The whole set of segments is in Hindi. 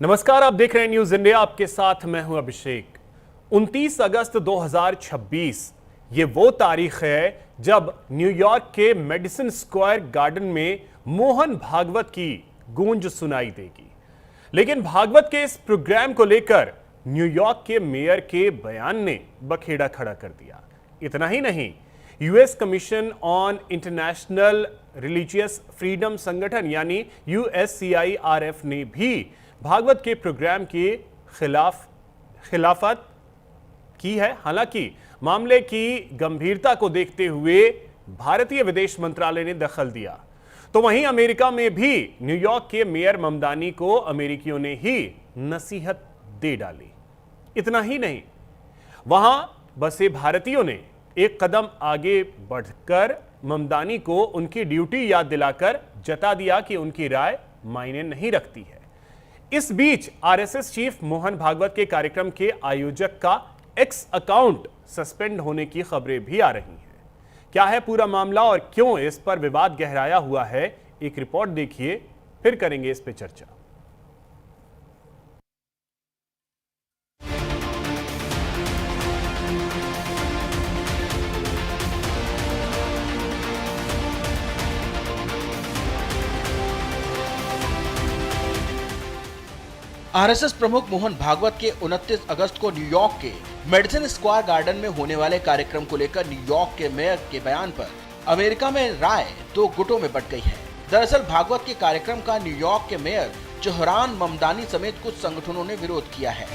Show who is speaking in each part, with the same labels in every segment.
Speaker 1: नमस्कार, आप देख रहे हैं न्यूज इंडिया। आपके साथ मैं हूं अभिषेक। 29 अगस्त 2026 ये वो तारीख है जब न्यूयॉर्क के मेडिसन स्क्वायर गार्डन में मोहन भागवत की गूंज सुनाई देगी। लेकिन भागवत के इस प्रोग्राम को लेकर न्यूयॉर्क के मेयर के बयान ने बखेड़ा खड़ा कर दिया। इतना ही नहीं, US commission on international religious freedom संगठन यानी USCIRF ने भी भागवत के प्रोग्राम के खिलाफत की है। हालांकि मामले की गंभीरता को देखते हुए भारतीय विदेश मंत्रालय ने दखल दिया। तो वहीं अमेरिका में भी न्यूयॉर्क के मेयर ममदानी को अमेरिकियों ने ही नसीहत दे डाली। इतना ही नहीं, वहां बसे भारतीयों ने एक कदम आगे बढ़कर ममदानी को उनकी ड्यूटी याद दिलाकर जता दिया कि उनकी राय मायने नहीं रखती है। इस बीच आरएसएस चीफ मोहन भागवत के कार्यक्रम के आयोजक का एक्स अकाउंट सस्पेंड होने की खबरें भी आ रही हैं। क्या है पूरा मामला और क्यों इस पर विवाद गहराया हुआ है, एक रिपोर्ट देखिए, फिर करेंगे इस पर चर्चा।
Speaker 2: आरएसएस प्रमुख मोहन भागवत के 29 अगस्त को न्यूयॉर्क के मेडिसन स्क्वायर गार्डन में होने वाले कार्यक्रम को लेकर न्यूयॉर्क के मेयर के बयान पर अमेरिका में राय दो गुटों में बंट गई है। दरअसल भागवत के कार्यक्रम का न्यूयॉर्क के मेयर जोहरान ममदानी समेत कुछ संगठनों ने विरोध किया है।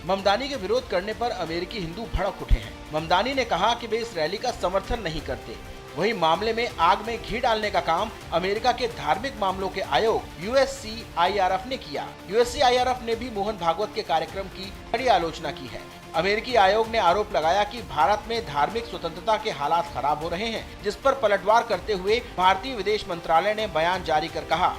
Speaker 2: ममदानी के विरोध करने पर अमेरिकी हिंदू भड़क उठे हैं। ममदानी ने कहा कि वे इस रैली का समर्थन नहीं करते। वहीं मामले में आग में घी डालने का काम अमेरिका के धार्मिक मामलों के आयोग USCIRF ने किया। USCIRF ने भी मोहन भागवत के कार्यक्रम की कड़ी आलोचना की है। अमेरिकी आयोग ने आरोप लगाया कि भारत में धार्मिक स्वतंत्रता के हालात खराब हो रहे हैं, जिस पर पलटवार करते हुए भारतीय विदेश मंत्रालय ने बयान जारी कर कहा,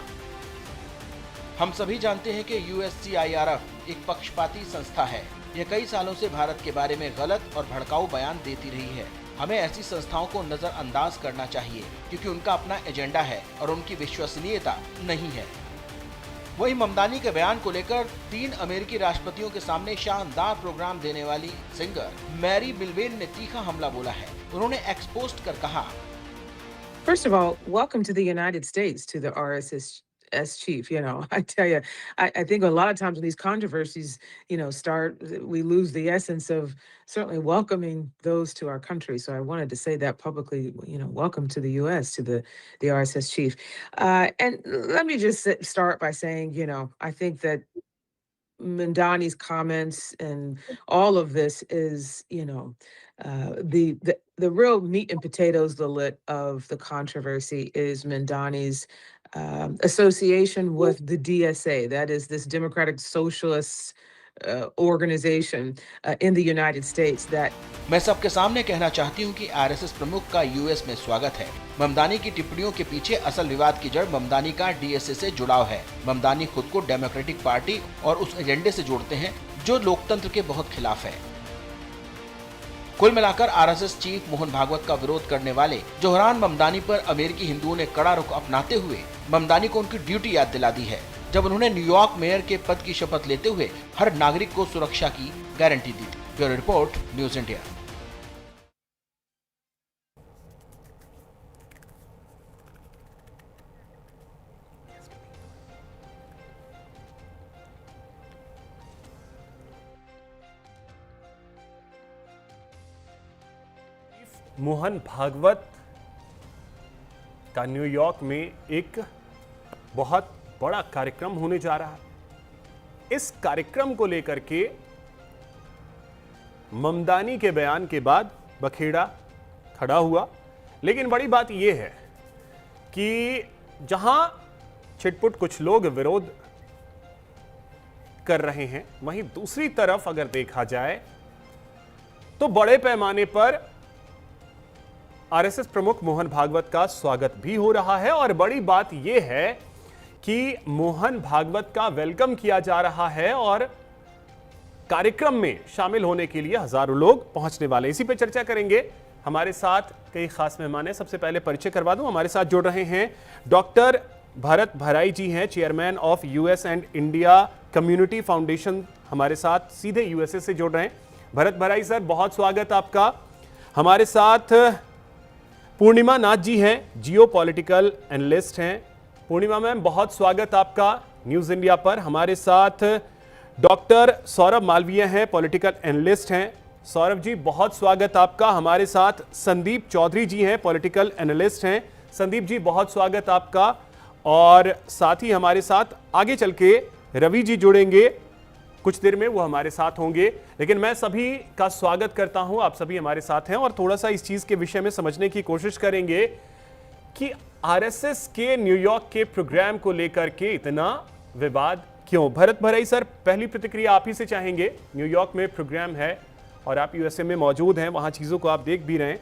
Speaker 2: हम सभी जानते हैं कि USCIRF एक पक्षपाती संस्था है। यह कई सालों से भारत के बारे में गलत और भड़काऊ बयान देती रही है। हमें ऐसी संस्थाओं को नजरअंदाज करना चाहिए क्योंकि उनका अपना एजेंडा है और उनकी विश्वसनीयता नहीं है। वहीं ममदानी के बयान को लेकर 3 अमेरिकी राष्ट्रपतियों के सामने शानदार प्रोग्राम देने वाली सिंगर मैरी बिलवेन ने तीखा हमला बोला है। उन्होंने एक्स पोस्ट कर कहा,
Speaker 3: First of all, welcome to the United States, to the RSS chief. I tell you, I think a lot of times when these controversies, start, we lose the essence of certainly welcoming those to our country. So I wanted to say that publicly, welcome to the U.S., to the RSS chief. And let me just start by saying, I think that Mandani's comments and all of this is, the real meat and potatoes, the lit of the controversy is Mandani's association with the DSA, that is this Democratic Socialist organization in the United States that
Speaker 2: मैं सबके सामने कहना चाहती हूं कि आरएसएस प्रमुख का यूएस में स्वागत है। ममदानी की टिप्पणियों के पीछे असल विवाद की जड़ ममदानी का डीएसए से जुड़ाव है। ममदानी खुद को डेमोक्रेटिक पार्टी और उस एजेंडे से जोड़ते हैं जो लोकतंत्र के बहुत खिलाफ है। कुल मिलाकर आरएसएस चीफ मोहन भागवत का विरोध करने वाले जोहरान ममदानी पर अमेरिकी हिंदुओं ने कड़ा रुख अपनाते हुए ममदानी को उनकी ड्यूटी याद दिला दी है, जब उन्होंने न्यूयॉर्क मेयर के पद की शपथ लेते हुए हर नागरिक को सुरक्षा की गारंटी दी थी। Bureau report, news India.
Speaker 1: Mohan Bhagwat का न्यूयॉर्क में एक बहुत बड़ा कार्यक्रम होने जा रहा है। इस कार्यक्रम को लेकर के ममदानी के बयान के बाद बखेड़ा खड़ा हुआ। लेकिन बड़ी बात यह है कि जहां छिटपुट कुछ लोग विरोध कर रहे हैं, वहीं दूसरी तरफ अगर देखा जाए तो बड़े पैमाने पर आरएसएस प्रमुख मोहन भागवत का स्वागत भी हो रहा है। और बड़ी बात यह है कि मोहन भागवत का वेलकम किया जा रहा है और कार्यक्रम में शामिल होने के लिए हजारों लोग पहुंचने वाले। इसी पे चर्चा करेंगे। हमारे साथ कई खास मेहमान हैं। सबसे पहले परिचय करवा दूं, हमारे साथ जुड़ रहे हैं डॉक्टर भरत भराई जी हैं, chairman of US and India community foundation, हमारे साथ सीधे यूएसए से जुड़ रहे हैं। भरत भराई सर, बहुत स्वागत आपका। हमारे साथ पूर्णिमा नाथ जी हैं, जियो पॉलिटिकल एनालिस्ट हैं। पूर्णिमा मैम, बहुत स्वागत आपका न्यूज़ इंडिया पर। हमारे साथ डॉक्टर सौरभ मालवीय हैं, पॉलिटिकल एनालिस्ट हैं। सौरभ जी, बहुत स्वागत आपका। हमारे साथ संदीप चौधरी जी हैं, पॉलिटिकल एनालिस्ट हैं। संदीप जी, बहुत स्वागत आपका। और साथ ही हमारे साथ आगे चल के रवि जी जुड़ेंगे, कुछ देर में वो हमारे साथ होंगे। लेकिन मैं सभी का स्वागत करता हूं, आप सभी हमारे साथ हैं और थोड़ा सा इस चीज के विषय में समझने की कोशिश करेंगे कि आरएसएस के न्यूयॉर्क के प्रोग्राम को लेकर के इतना विवाद क्यों। भरत भराई सर, पहली प्रतिक्रिया आप ही से चाहेंगे। न्यूयॉर्क में प्रोग्राम है और आप यूएसए में मौजूद हैं, वहां चीजों को आप देख भी रहे हैं।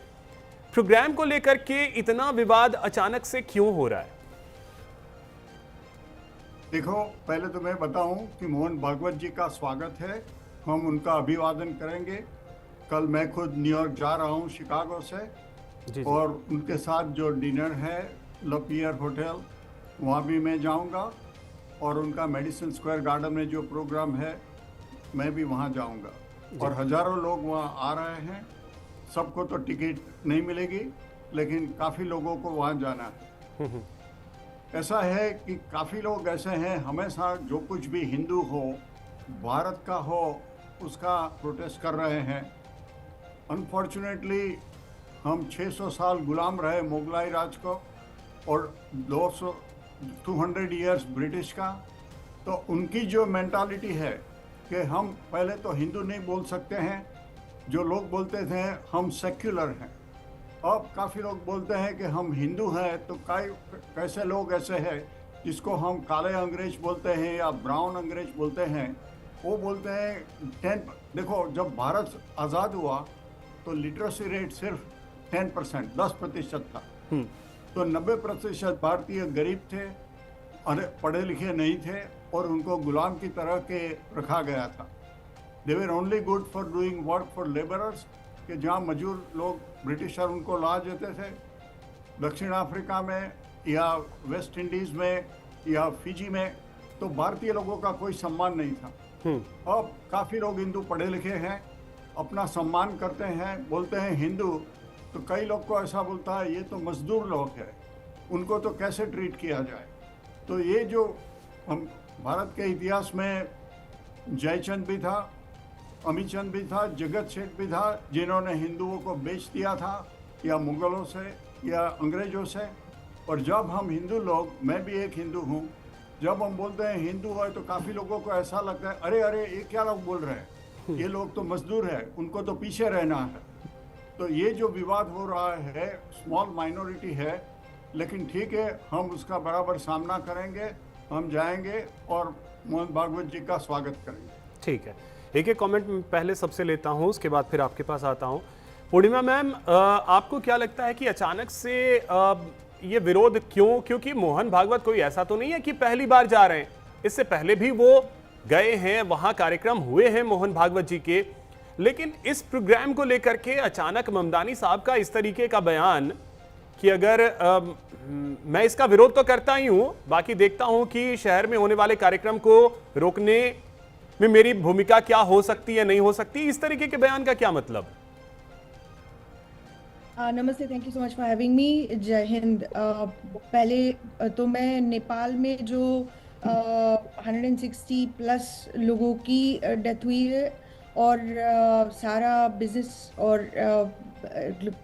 Speaker 1: प्रोग्राम को लेकर के इतना विवाद अचानक से क्यों हो रहा है?
Speaker 4: देखो, पहले तो मैं बताऊं कि मोहन भागवत जी का स्वागत है, हम उनका अभिवादन करेंगे। कल मैं खुद न्यूयॉर्क जा रहा हूं शिकागो से
Speaker 1: जी।
Speaker 4: और उनके साथ जो डिनर है लपियर होटल, वहां भी मैं जाऊंगा और उनका मेडिसन स्क्वायर गार्डन में जो प्रोग्राम है मैं भी वहां जाऊंगा। और हजारों लोग वहां आ रहे हैं। सबको तो टिकट नहीं मिलेगी, लेकिन काफ़ी लोगों को वहां जाना है। ऐसा है कि काफ़ी लोग ऐसे हैं, हमेशा जो कुछ भी हिंदू हो, भारत का हो, उसका प्रोटेस्ट कर रहे हैं। अनफॉर्चुनेटली हम 600 साल गुलाम रहे मुगलाई राज को और 200 इयर्स ब्रिटिश का। तो उनकी जो मेंटालिटी है कि हम पहले तो हिंदू नहीं बोल सकते हैं, जो लोग बोलते थे हम सेक्युलर हैं। अब काफ़ी लोग बोलते हैं कि हम हिंदू हैं, तो कैसे लोग ऐसे हैं जिसको हम काले अंग्रेज बोलते हैं या ब्राउन अंग्रेज बोलते हैं, वो बोलते हैं देखो, जब भारत आज़ाद हुआ तो लिटरेसी रेट सिर्फ 10% था। तो 90% भारतीय गरीब थे, पढ़े लिखे नहीं थे और उनको गुलाम की तरह के रखा गया था। They were only good for doing work for labourers, कि जहाँ मजदूर लोग ब्रिटिशर उनको ला देते थे दक्षिण अफ्रीका में या वेस्ट इंडीज़ में या फिजी में, तो भारतीय लोगों का कोई सम्मान नहीं था। अब काफ़ी लोग हिंदू पढ़े लिखे हैं, अपना सम्मान करते हैं, बोलते हैं हिंदू, तो कई लोग को ऐसा बोलता है ये तो मजदूर लोग हैं, उनको तो कैसे ट्रीट किया जाए। तो ये जो हम भारत के इतिहास में जयचंद भी था, अमीचंद भी था, जगत सेठ भी था, जिन्होंने हिंदुओं को बेच दिया था या मुगलों से या अंग्रेजों से। और जब हम हिंदू लोग, मैं भी एक हिंदू हूँ, जब हम बोलते हैं हिंदू है तो काफ़ी लोगों को ऐसा लगता है अरे अरे ये क्या लोग बोल रहे हैं, ये लोग तो मजदूर हैं, उनको तो पीछे रहना है। तो ये जो विवाद हो रहा है स्मॉल माइनॉरिटी है, लेकिन ठीक है, हम उसका बराबर सामना करेंगे, हम जाएंगे और मोहन भागवत जी का स्वागत करेंगे।
Speaker 1: ठीक है, एक एक कमेंट पहले सबसे लेता हूं, उसके बाद फिर आपके पास आता हूं। पूर्णिमा मैम, आपको क्या लगता है कि अचानक से ये विरोध क्यों? क्योंकि मोहन भागवत कोई ऐसा तो नहीं है कि पहली बार जा रहे हैं, इससे पहले भी वो गए हैं, वहां कार्यक्रम हुए हैं मोहन भागवत जी के। लेकिन इस प्रोग्राम को लेकर के अचानक ममदानी साहब का इस तरीके का बयान कि अगर मैं इसका विरोध तो करता ही हूं, बाकी देखता हूं कि शहर में होने वाले कार्यक्रम को रोकने में मेरी भूमिका क्या हो सकती है, नहीं हो सकती, इस तरीके के बयान का क्या मतलब?
Speaker 5: नमस्ते, thank you so much for having me. जय हिंद। पहले तो मैं नेपाल में जो 160 प्लस लोगों की डेथ हुई है और सारा बिजनेस और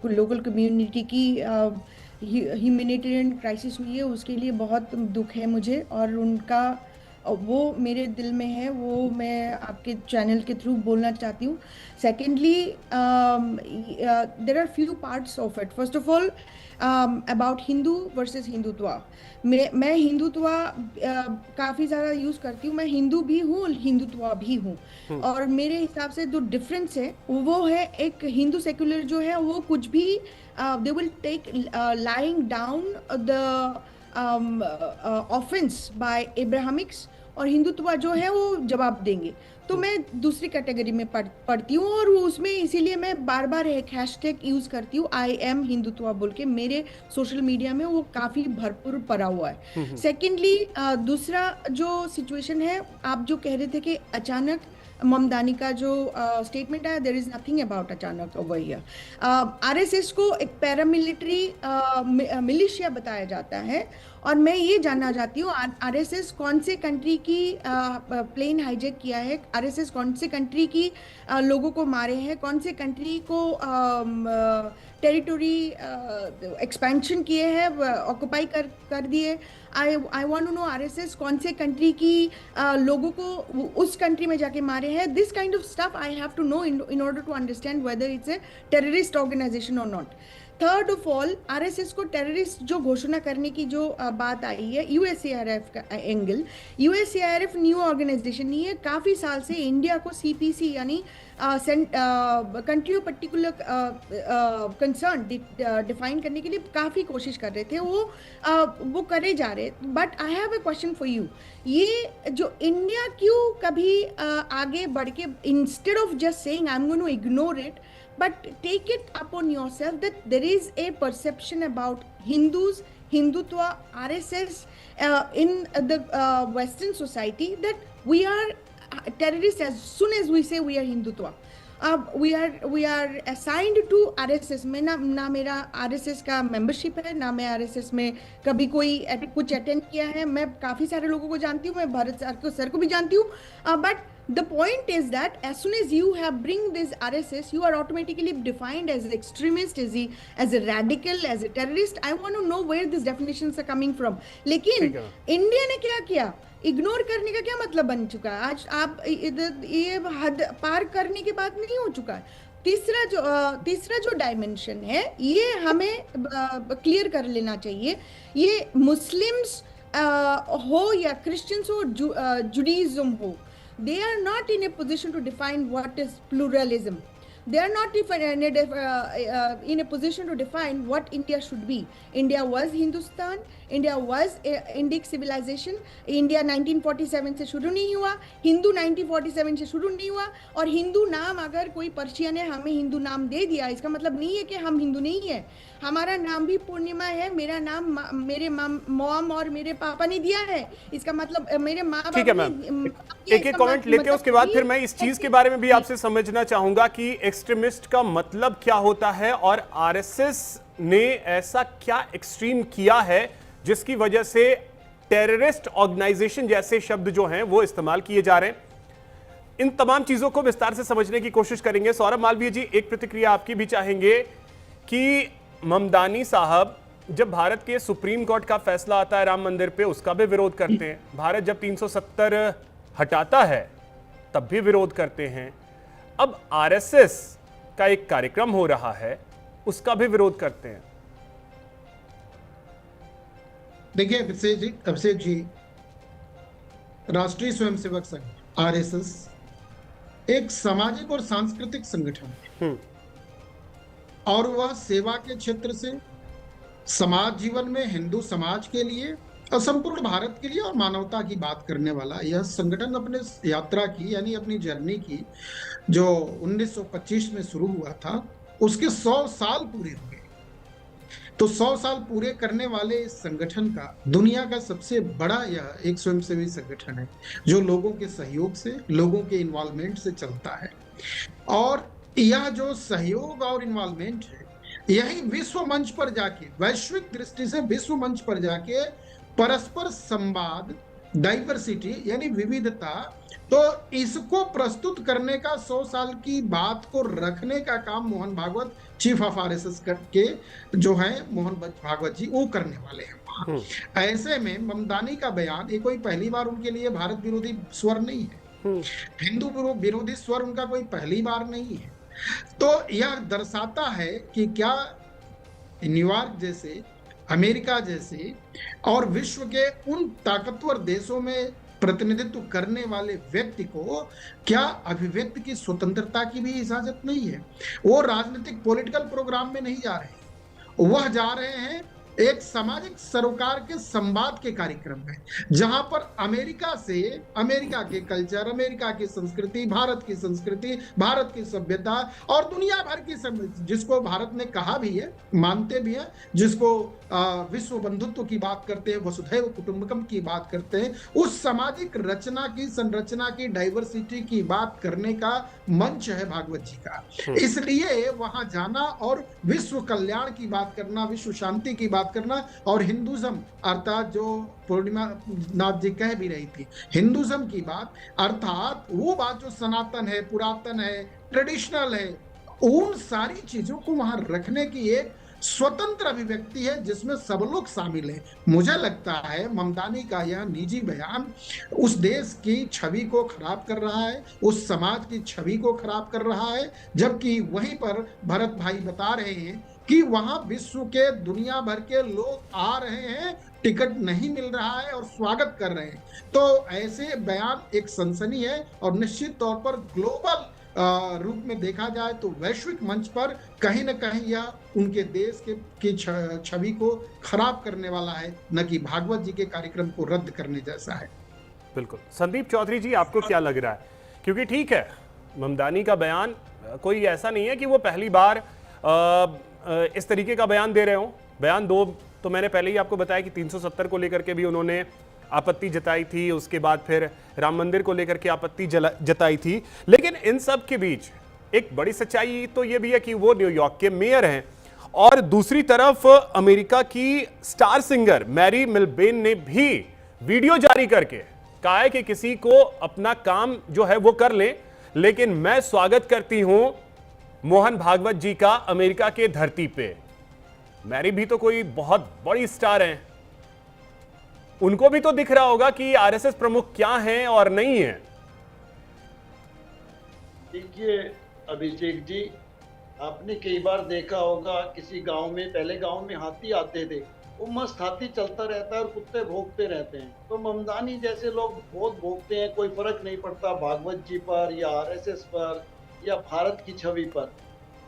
Speaker 5: लोकल कम्युनिटी की ह्यूमैनिटेरियन क्राइसिस हुई है, उसके लिए बहुत दुख है मुझे और उनका वो मेरे दिल में है, वो मैं आपके चैनल के थ्रू बोलना चाहती हूँ। Secondly, there are few parts of it. First of all, about Hindu versus Hindutva, मैं हिंदुत्व काफ़ी ज़्यादा यूज़ करती हूँ। मैं हिंदू भी हूँ, हिंदुत्व भी हूँ, और मेरे हिसाब से जो डिफरेंस है वो है, एक हिंदू सेक्युलर जो है वो कुछ भी they will take lying down the offense by Abrahamics और हिंदुत्व जो है वो जवाब देंगे। तो मैं दूसरी कैटेगरी में पढ़ती हूँ, और उसमें इसीलिए मैं बार बार एक हैशटैग यूज करती हूँ, आई एम हिंदुत्व बोल के। मेरे सोशल मीडिया में वो काफी भरपूर पड़ा हुआ है। सेकेंडली, दूसरा जो सिचुएशन है, आप जो कह रहे थे कि अचानक ममदानी का जो स्टेटमेंट आया, देयर इज नथिंग अबाउट अचानक ओवर हियर। आरएसएस को एक पैरामिलिट्री मिलिशिया बताया जाता है, और मैं ये जानना चाहती हूँ आरएसएस कौन से कंट्री की प्लेन हाईजैक किया है, आरएसएस कौन से कंट्री की लोगों को मारे हैं, कौन से कंट्री को टेरिटोरी एक्सपेंशन किए हैं, ऑक्युपाई कर दिए। I want to know RSS कौन से कंट्री की लोगों को उस कंट्री में जाके मारे हैं। This kind of stuff I have to know in order to understand whether it's a terrorist organisation और not. Third of all, RSS को टेररिस्ट जो घोषणा करने की जो बात आई है, यूएसएआरएफ का एंगल। यूएसएआरएफ न्यू ऑर्गेनाइजेशन नहीं है, काफी साल से इंडिया को सीपीसी यानी country of particular concern define करने के लिए काफी कोशिश कर रहे थे, वो करे जा रहे। But I have a question for you, ये जो इंडिया क्यों कभी आगे बढ़ के, instead of just saying I am going to ignore it, but take it upon yourself that there is a perception about Hindus, Hindutva, RSS in the Western society that we are terrorists as soon as we say we are Hindutva. We are assigned to RSS में ना मेरा RSS का मेंबरशिप है, ना मैं RSS में कभी कोई कुछ अटेंड किया है। मैं काफ़ी सारे लोगों को जानती हूँ, मैं भारत सर को भी जानती हूँ, but the point is that as soon as you have bring this RSS, you are automatically defined as an extremist, as a radical, as a terrorist. I want to know where these definitions are coming from. लेकिन इंडिया ने क्या किया, इग्नोर करने का क्या मतलब बन चुका है? आज आप ये हद पार करने की बात नहीं हो चुका है। तीसरा जो डायमेंशन है, ये हमें क्लियर कर लेना चाहिए। ये मुस्लिम्स हो या क्रिश्चियंस हो, जुडाइज्म हो, they are not in a position to define what is pluralism. They are not in a position to define what India should be. India was Hindustan, India was Indic civilization. India 1947 से शुरू नहीं हुआ, हिंदू 1947 से शुरू नहीं हुआ, और हिंदू नाम अगर कोई पर्शियन ने हमें हिंदू नाम दे दिया, इसका मतलब नहीं है कि हम हिंदू नहीं है। हमारा नाम भी पूर्णिमा है, मेरा नाम मेरे मॉम और मेरे पापा ने दिया है, इसका मतलब मेरे माँ बाप।
Speaker 1: ठीक है मैम, एक कमेंट लेते हैं, उसके बाद फिर मैं इस चीज के बारे में भी आपसे समझना चाहूंगा कि एक्सट्रीमिस्ट का मतलब क्या होता है, और आरएसएस ने ऐसा क्या एक्सट्रीम किया है जिसकी वजह से टेररिस्ट ऑर्गेनाइजेशन जैसे शब्द जो हैं वो इस्तेमाल किए जा रहे हैं। इन तमाम चीजों को विस्तार से समझने की कोशिश करेंगे। सौरभ मालवीय जी, एक प्रतिक्रिया आपकी भी चाहेंगे कि ममदानी साहब जब भारत के सुप्रीम कोर्ट का फैसला आता है राम मंदिर पे, उसका भी विरोध करते हैं। भारत जब 370 हटाता है तब भी विरोध करते हैं। अब आरएसएस का एक कार्यक्रम हो रहा है, उसका भी विरोध करते हैं।
Speaker 6: देखिए अभिषेक जी, राष्ट्रीय स्वयंसेवक संघ आरएसएस एक सामाजिक और सांस्कृतिक संगठन है, और वह सेवा के क्षेत्र से समाज जीवन में हिंदू समाज के लिए और संपूर्ण भारत के लिए और मानवता की बात करने वाला यह संगठन अपने यात्रा की, यानी अपनी जर्नी की, जो 1925 में शुरू हुआ था, उसके 100 साल पूरे हो गए। तो 100 साल पूरे करने वाले इस संगठन का दुनिया का सबसे बड़ा यह एक स्वयंसेवी संगठन है, जो लोगों के सहयोग से, लोगों के इन्वॉल्वमेंट से चलता है। और यह जो सहयोग और इन्वॉल्वमेंट है, यही विश्व मंच पर जाके, वैश्विक दृष्टि से विश्व मंच पर जाके परस्पर संवाद, डाइवर्सिटी यानी विविधता, तो इसको प्रस्तुत करने का 100 साल की बात को रखने का काम Mohan Bhagwat, chief of RSS के जो है मोहन भागवत जी, वो करने वाले हैं वहां। ऐसे में ममदानी का बयान ये कोई पहली बार उनके लिए भारत विरोधी स्वर नहीं है, हिंदू विरोधी स्वर उनका कोई पहली बार नहीं है। तो यह दर्शाता है कि क्या न्यूयॉर्क जैसे, अमेरिका जैसे और विश्व के उन ताकतवर देशों में प्रतिनिधित्व करने वाले व्यक्ति को क्या अभिव्यक्ति की स्वतंत्रता की भी इजाजत नहीं है? वो राजनीतिक पॉलिटिकल प्रोग्राम में नहीं जा रहे, वह जा रहे हैं एक सामाजिक सरोकार के संवाद के कार्यक्रम में, जहां पर अमेरिका से, अमेरिका के कल्चर, अमेरिका की संस्कृति, भारत की सभ्यता और दुनिया भर की जिसको भारत ने कहा भी है, मानते भी है, जिसको विश्व बंधुत्व की बात करते हैं, वसुधैव कुटुंबकम की बात करते हैं, उस सामाजिक रचना की, संरचना की, डाइवर्सिटी की बात करने का मंच है भागवत जी का। इसलिए वहां जाना और विश्व कल्याण की बात करना, विश्व शांति की बात करना, और हिंदुज्म अर्थात जो पूर्णिमा नाथ जी कह भी रही थी, हिंदुज्म की बात अर्थात वो बात जो सनातन है, पुरातन है, ट्रेडिशनल है, उन सारी चीजों को वहां रखने की एक स्वतंत्र अभिव्यक्ति है जिसमें सब लोग शामिल हैं। मुझे लगता है ममदानी का यह निजी बयान उस देश की छवि को खराब कर रहा है, उस समाज की छवि को खराब कर रहा है, जबकि वहीं पर भरत भाई बता रहे हैं कि वहां विश्व के दुनिया भर के लोग आ रहे हैं, टिकट नहीं मिल रहा है और स्वागत कर रहे हैं। तो ऐसे बयान एक सनसनी है और निश्चित तौर पर ग्लोबल रूप में देखा जाए तो वैश्विक मंच पर कहीं न कहीं यह उनके देश की छवि को खराब करने वाला है, न कि भागवत जी के कार्यक्रम को रद्द करने जैसा है।
Speaker 1: बिल्कुल। संदीप चौधरी जी, आपको क्या लग रहा है? क्योंकि ठीक है, ममदानी का बयान कोई ऐसा नहीं है कि वो पहली बार इस तरीके का बयान दे रहे हो। बयान दो तो मैंने पहले ही आपको बताया कि 370 को लेकर के भी उन्होंने आपत्ति जताई थी, उसके बाद फिर राम मंदिर को लेकर के आपत्ति जताई थी। लेकिन इन सब के बीच एक बड़ी सच्चाई तो ये भी है कि वो न्यूयॉर्क के मेयर हैं, और दूसरी तरफ अमेरिका की स्टार सिंगर मैरी मिलबेन ने भी वीडियो जारी करके कहा है कि किसी को अपना काम जो है वो कर ले, लेकिन मैं स्वागत करती हूं मोहन भागवत जी का अमेरिका के धरती पे। मैरी भी तो कोई बहुत बड़ी स्टार हैं, उनको भी तो दिख रहा होगा कि आरएसएस प्रमुख क्या हैं और नहीं हैं।
Speaker 7: देखिए अभिषेक जी, आपने कई बार देखा होगा किसी गांव में, पहले गांव में हाथी आते थे, वो मस्त हाथी चलता रहता है और कुत्ते भौंकते रहते हैं। तो ममदानी जैसे लोग बहुत भौंकते हैं, कोई फर्क नहीं पड़ता भागवत जी पर या आरएसएस पर या भारत की छवि पर।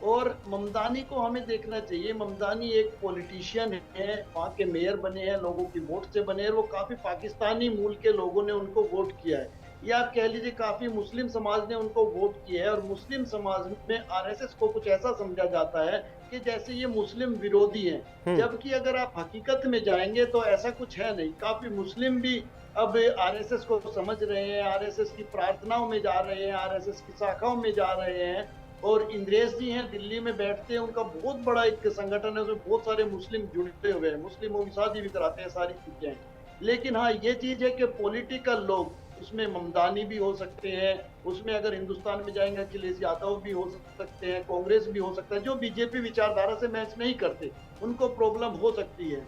Speaker 7: और ममदानी को हमें देखना चाहिए, ममदानी एक पॉलिटिशियन है, वहाँ के मेयर बने हैं, लोगों की वोट से बने हैं, वो काफी पाकिस्तानी मूल के लोगों ने उनको वोट किया है, या आप कह लीजिए काफी मुस्लिम समाज ने उनको वोट किया है। और मुस्लिम समाज में आरएसएस को कुछ ऐसा समझा जाता है कि जैसे ये मुस्लिम विरोधी हैं, जबकि अगर आप हकीकत में जाएंगे तो ऐसा कुछ है नहीं। काफी मुस्लिम भी अब आरएसएस को समझ रहे हैं, आरएसएस की प्रार्थनाओं में जा रहे हैं, आरएसएस की शाखाओं में जा रहे हैं। और इंद्रेश जी हैं, दिल्ली में बैठते हैं, उनका बहुत बड़ा एक संगठन है, उसमें बहुत सारे मुस्लिम जुड़े हुए हैं, मुस्लिमों की शादी भी कराते हैं, सारी चीजें हैं। लेकिन हाँ, ये चीज है कि पॉलिटिकल लोग, उसमें ममदानी भी हो सकते हैं, उसमें अगर हिंदुस्तान में जाएंगे अखिलेश यादव भी हो सकते हैं, कांग्रेस भी हो सकता है, जो बीजेपी विचारधारा से मैच नहीं करते, उनको प्रॉब्लम हो सकती है।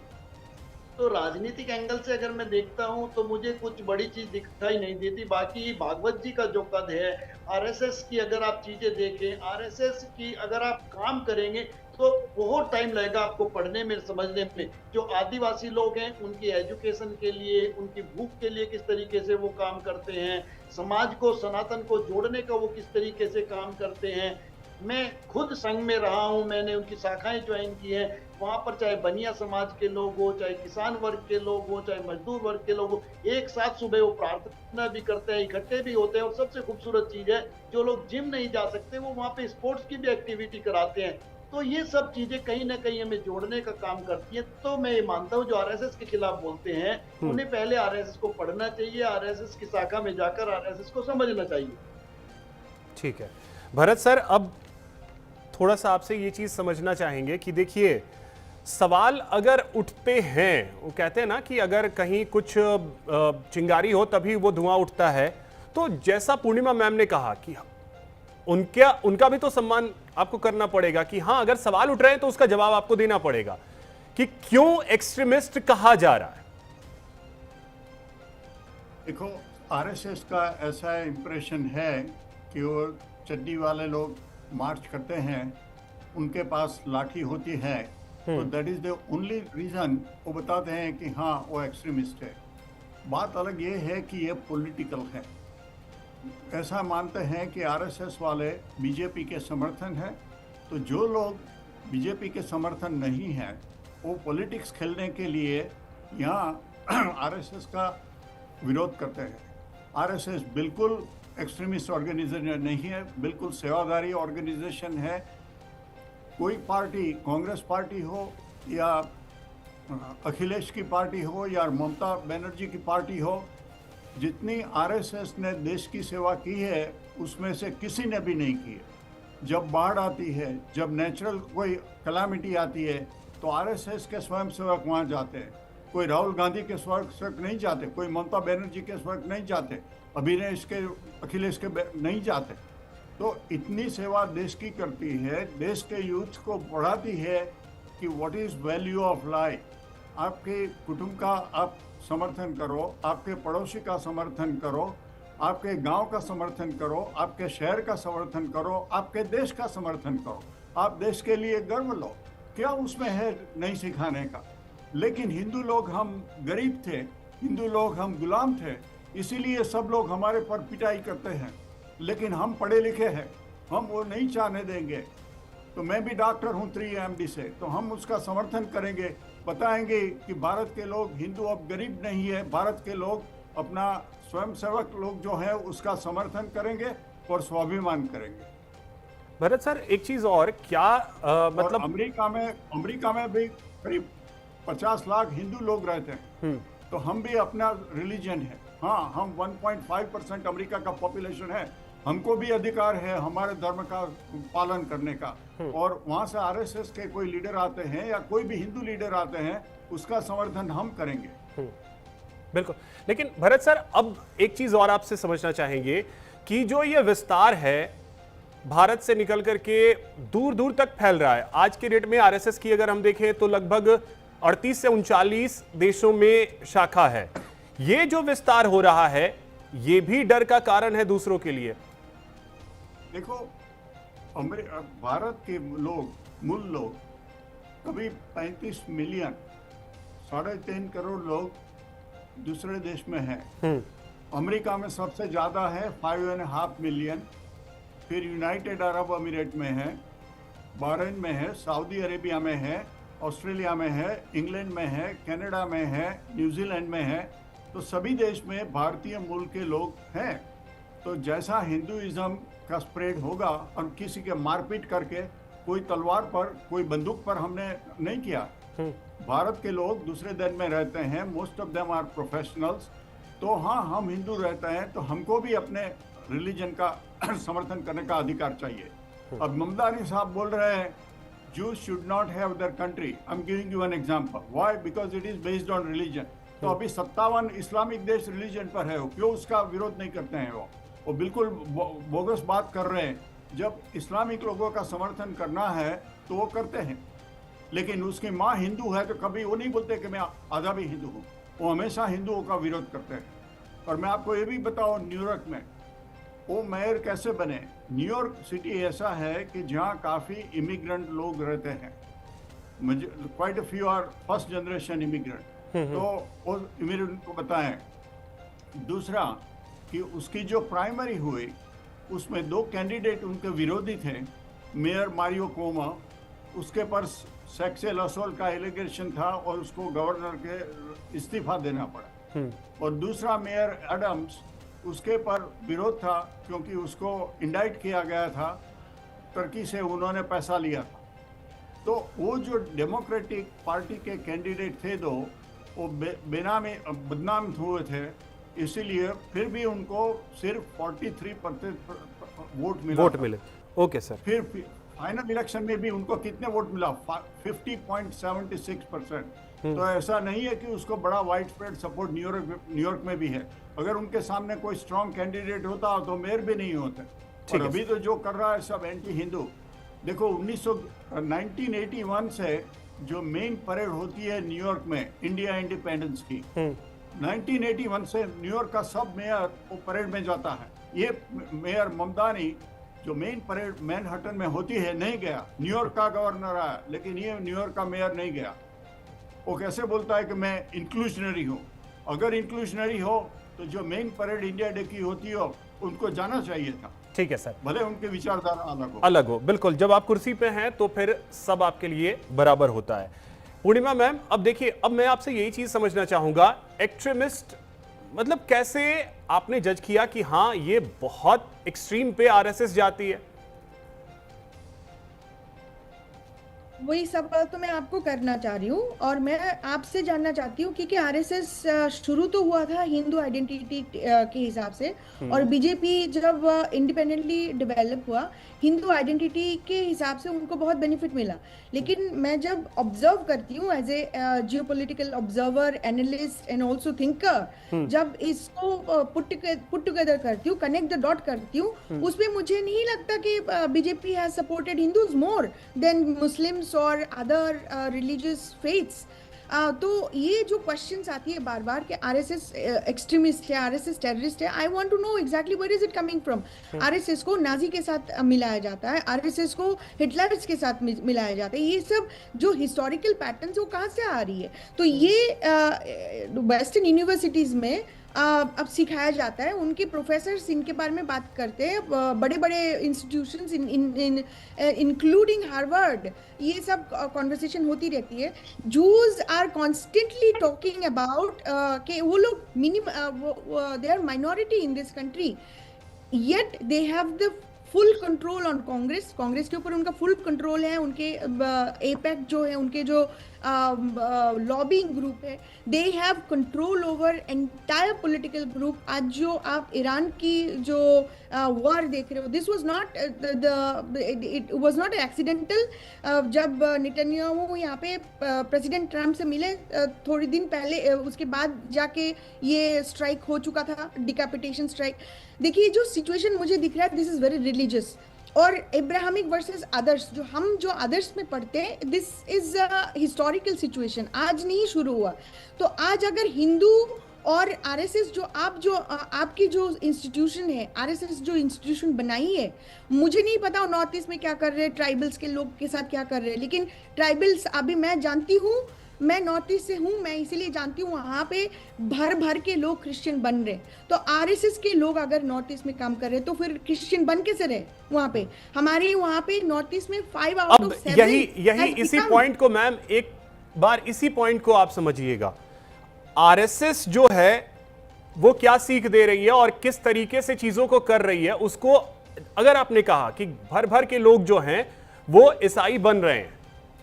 Speaker 7: तो राजनीतिक एंगल से अगर मैं देखता हूं तो मुझे कुछ बड़ी चीज दिखाई नहीं देती। बाकी भागवत जी का जो कद है, आरएसएस की अगर आप चीजें देखें, आरएसएस की अगर आप काम करेंगे तो बहुत टाइम लगेगा आपको पढ़ने में, समझने में। जो आदिवासी लोग हैं उनकी एजुकेशन के लिए, उनकी भूख के लिए किस तरीके से वो काम करते हैं, समाज को, सनातन को जोड़ने का वो किस तरीके से काम करते हैं। मैं खुद संघ में रहा हूं, मैंने उनकी शाखाएं ज्वाइन की हैं, वहां पर चाहे बनिया समाज के लोग हो, चाहे किसान वर्ग के लोग हो, चाहे मजदूर वर्ग के लोग हो, एक साथ सुबह वो प्रार्थना भी करते हैं, इकट्ठे भी होते हैं। और सबसे खूबसूरत चीज है, जो लोग जिम नहीं जा सकते वो वहां पे स्पोर्ट्स की भी एक्टिविटी कराते हैं। तो ये सब चीजें कहीं ना कहीं हमें जोड़ने का काम करती है। तो मैं ये मानता हूँ जो आरएसएस के खिलाफ बोलते हैं, उन्हें पहले आरएसएस को पढ़ना चाहिए, आरएसएस की शाखा में जाकर आरएसएस को समझना चाहिए।
Speaker 1: ठीक है भरत सर, अब थोड़ा सा आपसे ये चीज समझना चाहेंगे कि देखिए, सवाल अगर उठते हैं, वो कहते हैं ना कि अगर कहीं कुछ चिंगारी हो तभी वो धुआं उठता है, तो जैसा पूर्णिमा मैम ने कहा कि उनका भी तो सम्मान आपको करना पड़ेगा कि हाँ, अगर सवाल उठ रहे हैं तो उसका जवाब आपको देना पड़ेगा कि क्यों एक्सट्रीमिस्ट कहा जा रहा है।
Speaker 4: देखो, आरएसएस का ऐसा इंप्रेशन है कि वो चड्डी वाले लोग मार्च करते हैं, उनके पास लाठी होती है, तो that is the only reason वो बताते हैं कि हाँ वो एक्सट्रीमिस्ट है। बात अलग ये है कि ये पॉलिटिकल है। ऐसा मानते हैं कि आरएसएस वाले बीजेपी के समर्थन है, तो जो लोग बीजेपी के समर्थन नहीं हैं वो पॉलिटिक्स खेलने के लिए यहाँ आरएसएस का विरोध करते हैं। आरएसएस बिल्कुल एक्सट्रीमिस्ट ऑर्गेनाइजेशन नहीं है, बिल्कुल सेवादारी ऑर्गेनाइजेशन है। कोई पार्टी, कांग्रेस पार्टी हो या अखिलेश की पार्टी हो या ममता बनर्जी की पार्टी हो, जितनी आरएसएस ने देश की सेवा की है उसमें से किसी ने भी नहीं की है। जब बाढ़ आती है, जब नेचुरल कोई कलामिटी आती है, तो आरएसएस के स्वयंसेवक वहाँ जाते हैं। कोई राहुल गांधी के स्वयंसेवक नहीं जाते, कोई ममता बनर्जी के स्वयं नहीं जाते, अभिनेश के, अखिलेश के नहीं जाते। तो इतनी सेवा देश की करती है, देश के यूथ को पढ़ाती है कि what is value of life. आपके कुटुंब का आप समर्थन करो, आपके पड़ोसी का समर्थन करो, आपके गांव का समर्थन करो, आपके शहर का समर्थन करो, आपके देश का समर्थन करो। आप देश के लिए गर्व लो, क्या उसमें है नहीं सिखाने का। लेकिन हिंदू लोग हम गरीब थे, हिंदू लोग हम गुलाम थे, इसीलिए सब लोग हमारे पर पिटाई करते हैं। लेकिन हम पढ़े लिखे हैं, हम वो नहीं चाहने देंगे। तो मैं भी डॉक्टर हूँ 3MD से, तो हम उसका समर्थन करेंगे, बताएंगे कि भारत के लोग, हिंदू अब गरीब नहीं है, भारत के लोग अपना स्वयंसेवक लोग जो है उसका समर्थन करेंगे और स्वाभिमान करेंगे।
Speaker 1: भरत सर, एक चीज और, क्या मतलब
Speaker 4: अमेरिका में भी करीब 50 लाख हिंदू लोग रहते हैं, तो हम भी अपना रिलीजन है। हाँ, हम 1.5% अमेरिका का पॉपुलेशन है, हमको भी अधिकार है हमारे धर्म का पालन करने का। और वहाँ से आरएसएस के कोई लीडर आते हैं या कोई भी हिंदू लीडर आते हैं, उसका समर्थन हम करेंगे।
Speaker 1: बिल्कुल। लेकिन भरत सर, अब एक चीज और आपसे समझना चाहेंगे कि जो ये विस्तार है भारत से निकल करके दूर दूर तक फैल रहा है, आज के डेट में आरएसएस की अगर हम देखें तो लगभग 38 से 39 देशों में शाखा है। ये जो विस्तार हो रहा है, ये भी डर का कारण है दूसरों के लिए।
Speaker 4: देखो, भारत के लोग, मूल लोग कभी 35 मिलियन, 3.5 करोड़ लोग दूसरे देश में हैं। अमेरिका में सबसे ज्यादा है 5.5 मिलियन, फिर यूनाइटेड अरब अमीरात में है, बहरीन में है, सऊदी अरेबिया में है, ऑस्ट्रेलिया में है, इंग्लैंड में है, कनाडा में है, न्यूजीलैंड में है। तो सभी देश में भारतीय मूल के लोग हैं। तो जैसा हिंदुइज्म का स्प्रेड होगा, और किसी के मारपीट करके, कोई तलवार पर, कोई बंदूक पर हमने नहीं किया। भारत के लोग दूसरे देश में रहते हैं, most of them are professionals. तो हाँ, हम हिंदू रहते हैं, तो हमको भी अपने रिलीजन का समर्थन करने का अधिकार चाहिए। अब ममदानी साहब बोल रहे हैं Jews should not have their country. I'm giving you an example. Why? Because it is based on religion. तो अभी 57 इस्लामिक देश रिलीजन पर है, क्यों उसका विरोध नहीं करते हैं? वो बिल्कुल बोगस बात कर रहे हैं। जब इस्लामिक लोगों का समर्थन करना है तो वो करते हैं, लेकिन उसकी माँ हिंदू है तो कभी वो नहीं बोलते कि मैं आधा भी हिंदू हूँ। वो हमेशा हिंदुओं का विरोध करते हैं। और मैं आपको ये भी बताऊँ, न्यूयॉर्क में वो मेयर कैसे बने। न्यूयॉर्क सिटी ऐसा है कि जहाँ काफ़ी इमिग्रेंट लोग रहते हैं, quite a few are first generation immigrant. तो वो इमिग्रेंट को बताएं। दूसरा कि उसकी जो प्राइमरी हुई, उसमें 2 कैंडिडेट उनके विरोधी थे। मेयर मारियो कोमा, उसके पर सेक्सुअल असॉल्ट का एलिगेशन था और उसको गवर्नर के इस्तीफा देना पड़ा। और दूसरा मेयर एडम्स, उसके पर विरोध था क्योंकि उसको इंडाइट किया गया था, तुर्की से उन्होंने पैसा लिया था। तो वो जो डेमोक्रेटिक पार्टी के कैंडिडेट थे दो, वो बेनामी बदनाम हुए थे, इसीलिए फिर भी उनको सिर्फ 43% वोट मिले।
Speaker 1: Okay sir.
Speaker 4: फिर फाइनल इलेक्शन में भी उनको कितने वोट मिला? 50.76%। तो ऐसा नहीं है कि उसको बड़ा वाइड स्प्रेड सपोर्ट न्यूयॉर्क में भी है। अगर उनके सामने कोई स्ट्रॉन्ग कैंडिडेट होता तो मेयर भी नहीं होते। और अभी तो जो कर रहा है सब एंटी हिंदू। देखो 1981 से जो मेन परेड होती है न्यूयॉर्क में इंडिया इंडिपेंडेंस की, 1981 से न्यूयॉर्क का सब मेयर वो परेड में जाता है। ये मेयर ममदानी जो मेन परेड मैनहट्टन में होती है नहीं गया। न्यूयॉर्क का गवर्नर आया, लेकिन ये न्यूयॉर्क का मेयर नहीं गया। वो कैसे बोलता है कि मैं इंक्लूशनरी हूँ? अगर इंक्लूशनरी हो तो जो मेन परेड इंडिया डे की होती हो उनको जाना चाहिए था।
Speaker 1: ठीक है सर,
Speaker 4: भले उनके विचारधारा अलग हो।
Speaker 1: बिल्कुल। जब आप कुर्सी पे हैं तो फिर सब आपके लिए बराबर होता है। पूर्णिमा मैम, अब देखिए, अब मैं आपसे यही चीज समझना चाहूंगा, एक्सट्रीमिस्ट मतलब कैसे आपने जज किया कि हाँ ये बहुत एक्सट्रीम पे आरएसएस जाती है?
Speaker 5: वही सवाल तो मैं आपको करना चाह रही हूँ और मैं आपसे जानना चाहती हूँ क्योंकि आरएसएस शुरू तो हुआ था हिंदू आइडेंटिटी के हिसाब से और बीजेपी जब इंडिपेंडेंटली डेवलप हुआ हिंदू आइडेंटिटी के हिसाब से उनको बहुत बेनिफिट मिला। लेकिन मैं जब ऑब्जर्व करती हूँ as a geopolitical observer, analyst and also thinker, जब इसको पुट टुगेदर करती हूँ, कनेक्ट द डॉट करती हूँ, उसमें मुझे नहीं लगता कि BJP has supported Hindus more than Muslims और अदर रिलीजियस फेथ्स। तो ये जो क्वेश्चंस आती है बार बार कि आरएसएस एक्सट्रीमिस्ट है, आरएसएस टेररिस्ट है, I want to know exactly where is it coming from. RSS को नाजी के साथ मिलाया जाता है, आरएसएस को हिटलर्स के साथ मिलाया जाता है, ये सब जो हिस्टोरिकल पैटर्न्स वो कहाँ से आ रही है? तो ये वेस्टर्न यूनिवर्सिटीज में अब सिखाया जाता है, उनके प्रोफेसर्स इनके बारे में बात करते हैं, बड़े बड़े इंस्टीट्यूशंस इंक्लूडिंग हार्वर्ड, ये सब कॉन्वर्सेशन होती रहती है। Jews are constantly talking about कि वो लोग they are minority in this country, yet they have the full control on Congress. Congress के ऊपर उनका फुल कंट्रोल है, उनके एपेक जो है, उनके जो लॉबिंग ग्रुप है, they have control over entire political group. आज जो आप ईरान की जो वॉर देख रहे हो, this was not it was not accidental. जब नेतन्याहू यहाँ पे प्रेसिडेंट ट्रम्प से मिले थोड़ी दिन पहले, उसके बाद जाके ये स्ट्राइक हो चुका था, डिकैपिटेशन स्ट्राइक। देखिए जो सिचुएशन मुझे दिख रहा है, दिस इज वेरी रिलीजियस और एब्राहमिक वर्सेस अदर्स, जो अदर्स में पढ़ते हैं, दिस इज हिस्टोरिकल सिचुएशन, आज नहीं शुरू हुआ। तो आज अगर हिंदू और आरएसएस जो आपकी जो इंस्टीट्यूशन है, आरएसएस जो इंस्टीट्यूशन बनाई है, मुझे नहीं पता नॉर्थ ईस्ट में क्या कर रहे हैं, ट्राइबल्स के लोग के साथ क्या कर रहे हैं, लेकिन ट्राइबल्स अभी मैं जानती हूँ, मैं नॉर्थ ईस्ट से हूँ, मैं इसीलिए जानती हूँ वहाँ पे भर के लोग क्रिश्चियन बन रहे। तो आरएसएस के लोग अगर नॉर्थ ईस्ट में काम कर रहे हैं तो फिर क्रिश्चियन बन कैसे रहे वहाँ पे? हमारे वहाँ पे नॉर्थ ईस्ट में 5 आउट ऑफ 7
Speaker 1: यही इसी पॉइंट को मैम एक बार इसी पॉइंट को आप समझिएगा, आरएसएस जो है वो क्या सीख दे रही है और किस तरीके से चीजों को कर रही है, उसको अगर आपने कहा कि भर के लोग जो हैं वो ईसाई बन रहे हैं,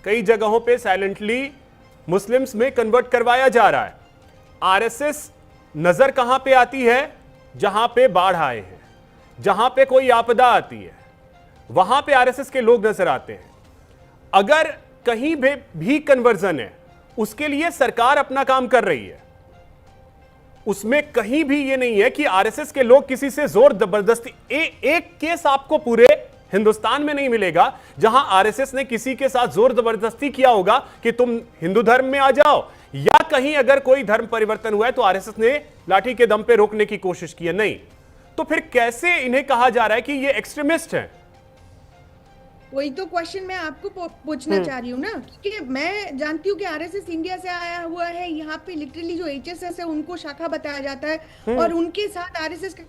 Speaker 1: कई जगहों पे साइलेंटली मुस्लिम्स में कन्वर्ट करवाया जा रहा है, आरएसएस नजर कहां पे आती है? जहां पे बाढ़ आए हैं, जहां पे कोई आपदा आती है, वहां पे आरएसएस के लोग नजर आते हैं। अगर कहीं भी कन्वर्जन है, उसके लिए सरकार अपना काम कर रही है, उसमें कहीं भी ये नहीं है कि आरएसएस के लोग किसी से जोर जबरदस्ती। एक केस आपको पूरे हिंदुस्तान में नहीं मिलेगा जहां आरएसएस ने किसी के साथ जोर जबरदस्ती किया होगा कि तुम हिंदू धर्म में आ जाओ, या कहीं अगर कोई धर्म परिवर्तन हुआ है तो आरएसएस ने लाठी के दम पे रोकने की कोशिश की है, नहीं। तो फिर कैसे इन्हें कहा जा रहा है कि ये एक्सट्रीमिस्ट हैं?
Speaker 5: वही तो क्वेश्चन मैं आपको पूछना चाह रही हूँ ना, क्योंकि मैं जानती हूँ कि आरएसएस इंडिया से आया हुआ है, यहाँ पे लिटरली जो एचएसएस है उनको शाखा बताया जाता है और उनके साथ आरएसएस का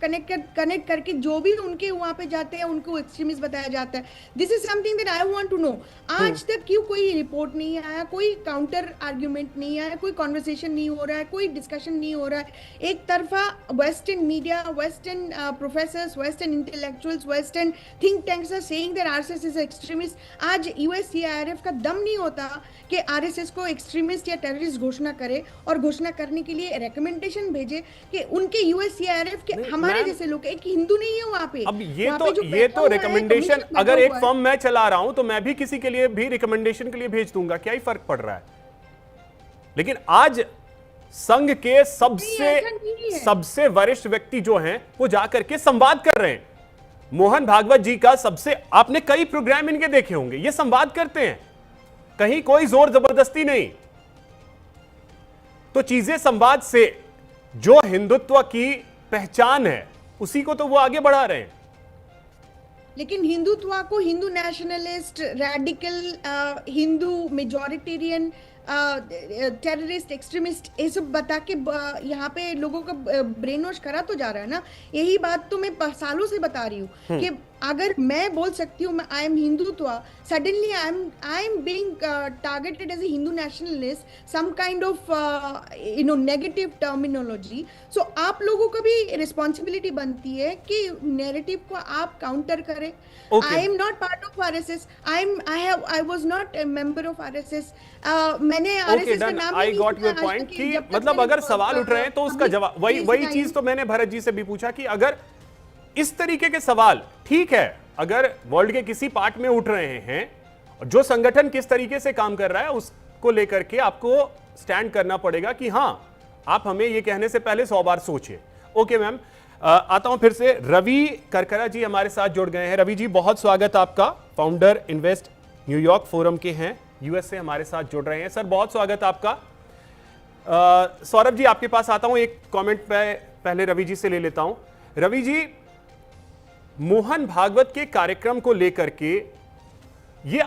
Speaker 5: कनेक्ट करके जो भी उनके वहाँ पे जाते हैं उनको एक्सट्रीमिस्ट बताया जाता है। This is something that I want to know. आज तक क्यों कोई रिपोर्ट नहीं आया, कोई काउंटर आर्ग्यूमेंट नहीं आया, कोई कॉन्वर्सेशन नहीं हो रहा है, कोई डिस्कशन नहीं हो रहा है। एक तरफा western media, western professors, western intellectuals, western think tanks are saying that RSS is extremist. आज यूएससीआईआरएफ का दम नहीं होता कि आरएसएस को एक्सट्रीमिस्ट या टेररिस्ट घोषणा करे और घोषणा करने के लिए रिकमेंडेशन भेजे कि उनके यूएससीआईआरएफ के हमारे जैसे लोग, एक हिंदू नहीं है वहाँ पे।
Speaker 1: अब ये तो रिकमेंडेशन, अगर एक फर्म मैं चला रहा हूं तो मैं भी किसी के लिए भी रिकमेंडेशन के लिए भेज दूंगा, क्या ही फर्क पड़ रहा है? लेकिन आज संघ के सबसे वरिष्ठ व्यक्ति जो हैं वो जाकर के संवाद कर रहे हैं। मोहन भागवत जी का आपने कई प्रोग्राम इनके देखे होंगे, ये संवाद करते हैं, कहीं कोई जोर जबरदस्ती नहीं। तो चीजें संवाद से, जो हिंदुत्व की पहचान है उसी को तो वो आगे बढ़ा रहे हैं।
Speaker 5: लेकिन हिंदुत्व को Hindu nationalist, radical, Hindu majoritarian, terrorist, extremist, ये सब बता के यहाँ पे लोगों का ब्रेन वॉश करा तो जा रहा है ना। यही बात तो मैं सालों से बता रही हूँ कि अगर मैं बोल सकती हूँ I am Hindutva, suddenly I am being targeted as a Hindu nationalist, some kind of negative terminology. So आप लोगों को भी रिस्पॉन्सिबिलिटी बनती है कि नैरेटिव को आप काउंटर करें। I am not part of RSS, I was not a member of RSS. मैंने आरएसएस का नाम
Speaker 1: आई गॉट योर पॉइंट कि मतलब अगर सवाल उठ रहे हैं तो उसका जवाब वही चीज तो मैंने भरत जी से भी पूछा कि अगर इस तरीके के सवाल, ठीक है, अगर वर्ल्ड के किसी पार्ट में उठ रहे हैं और जो संगठन किस तरीके से काम कर रहा है उसको लेकर के आपको स्टैंड करना पड़ेगा कि हां, आप हमें ये कहने से पहले 100 बार सोचिए। ओके मैम, आता हूं फिर से। रवि करकरा जी हमारे साथ जुड़ गए हैं। रवि जी, बहुत स्वागत आपका। फाउंडर इन्वेस्ट न्यूयॉर्क फोरम के हैं, यूएस से हमारे साथ जुड़ रहे हैं। सर, बहुत स्वागत आपका। सौरभ जी, आपके पास आता हूं। एक कमेंट पे पहले रवि जी से ले लेता हूं। रवि जी, मोहन भागवत के कार्यक्रम को लेकर के ये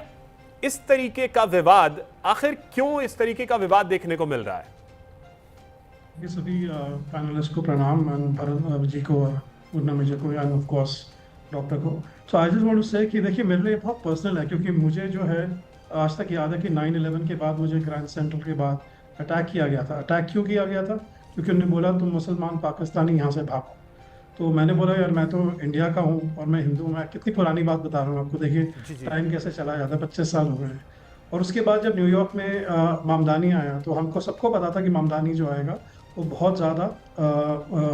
Speaker 1: इस तरीके का विवाद, आखिर क्यों इस तरीके का विवाद देखने को मिल रहा है?
Speaker 8: ये सभी पैनलिस्ट को प्रणाम, भरत जी को, पूर्णिमा जी को, एंड ऑफ कोर्स डॉक्टर को। सो आई जस्ट वांट टू से कि देखिए, मेरे लिए बहुत पर्सनल है, क्योंकि मुझे जो है आज तक याद है कि 9/11 के बाद मुझे ग्रैंड सेंट्रल के बाद अटैक किया गया था। अटैक क्यों किया गया था? क्योंकि उन्होंने बोला तुम मुसलमान पाकिस्तानी यहाँ से भागो। तो मैंने बोला यार, मैं तो इंडिया का हूँ और मैं हिंदू हूँ। मैं कितनी पुरानी बात बता रहा हूँ आपको, देखिए टाइम कैसे चला जाता है, 25 साल हो गए हैं। और उसके बाद जब न्यूयॉर्क में मामदानी आया तो हमको सबको पता था कि मामदानी जो आएगा वो बहुत ज़्यादा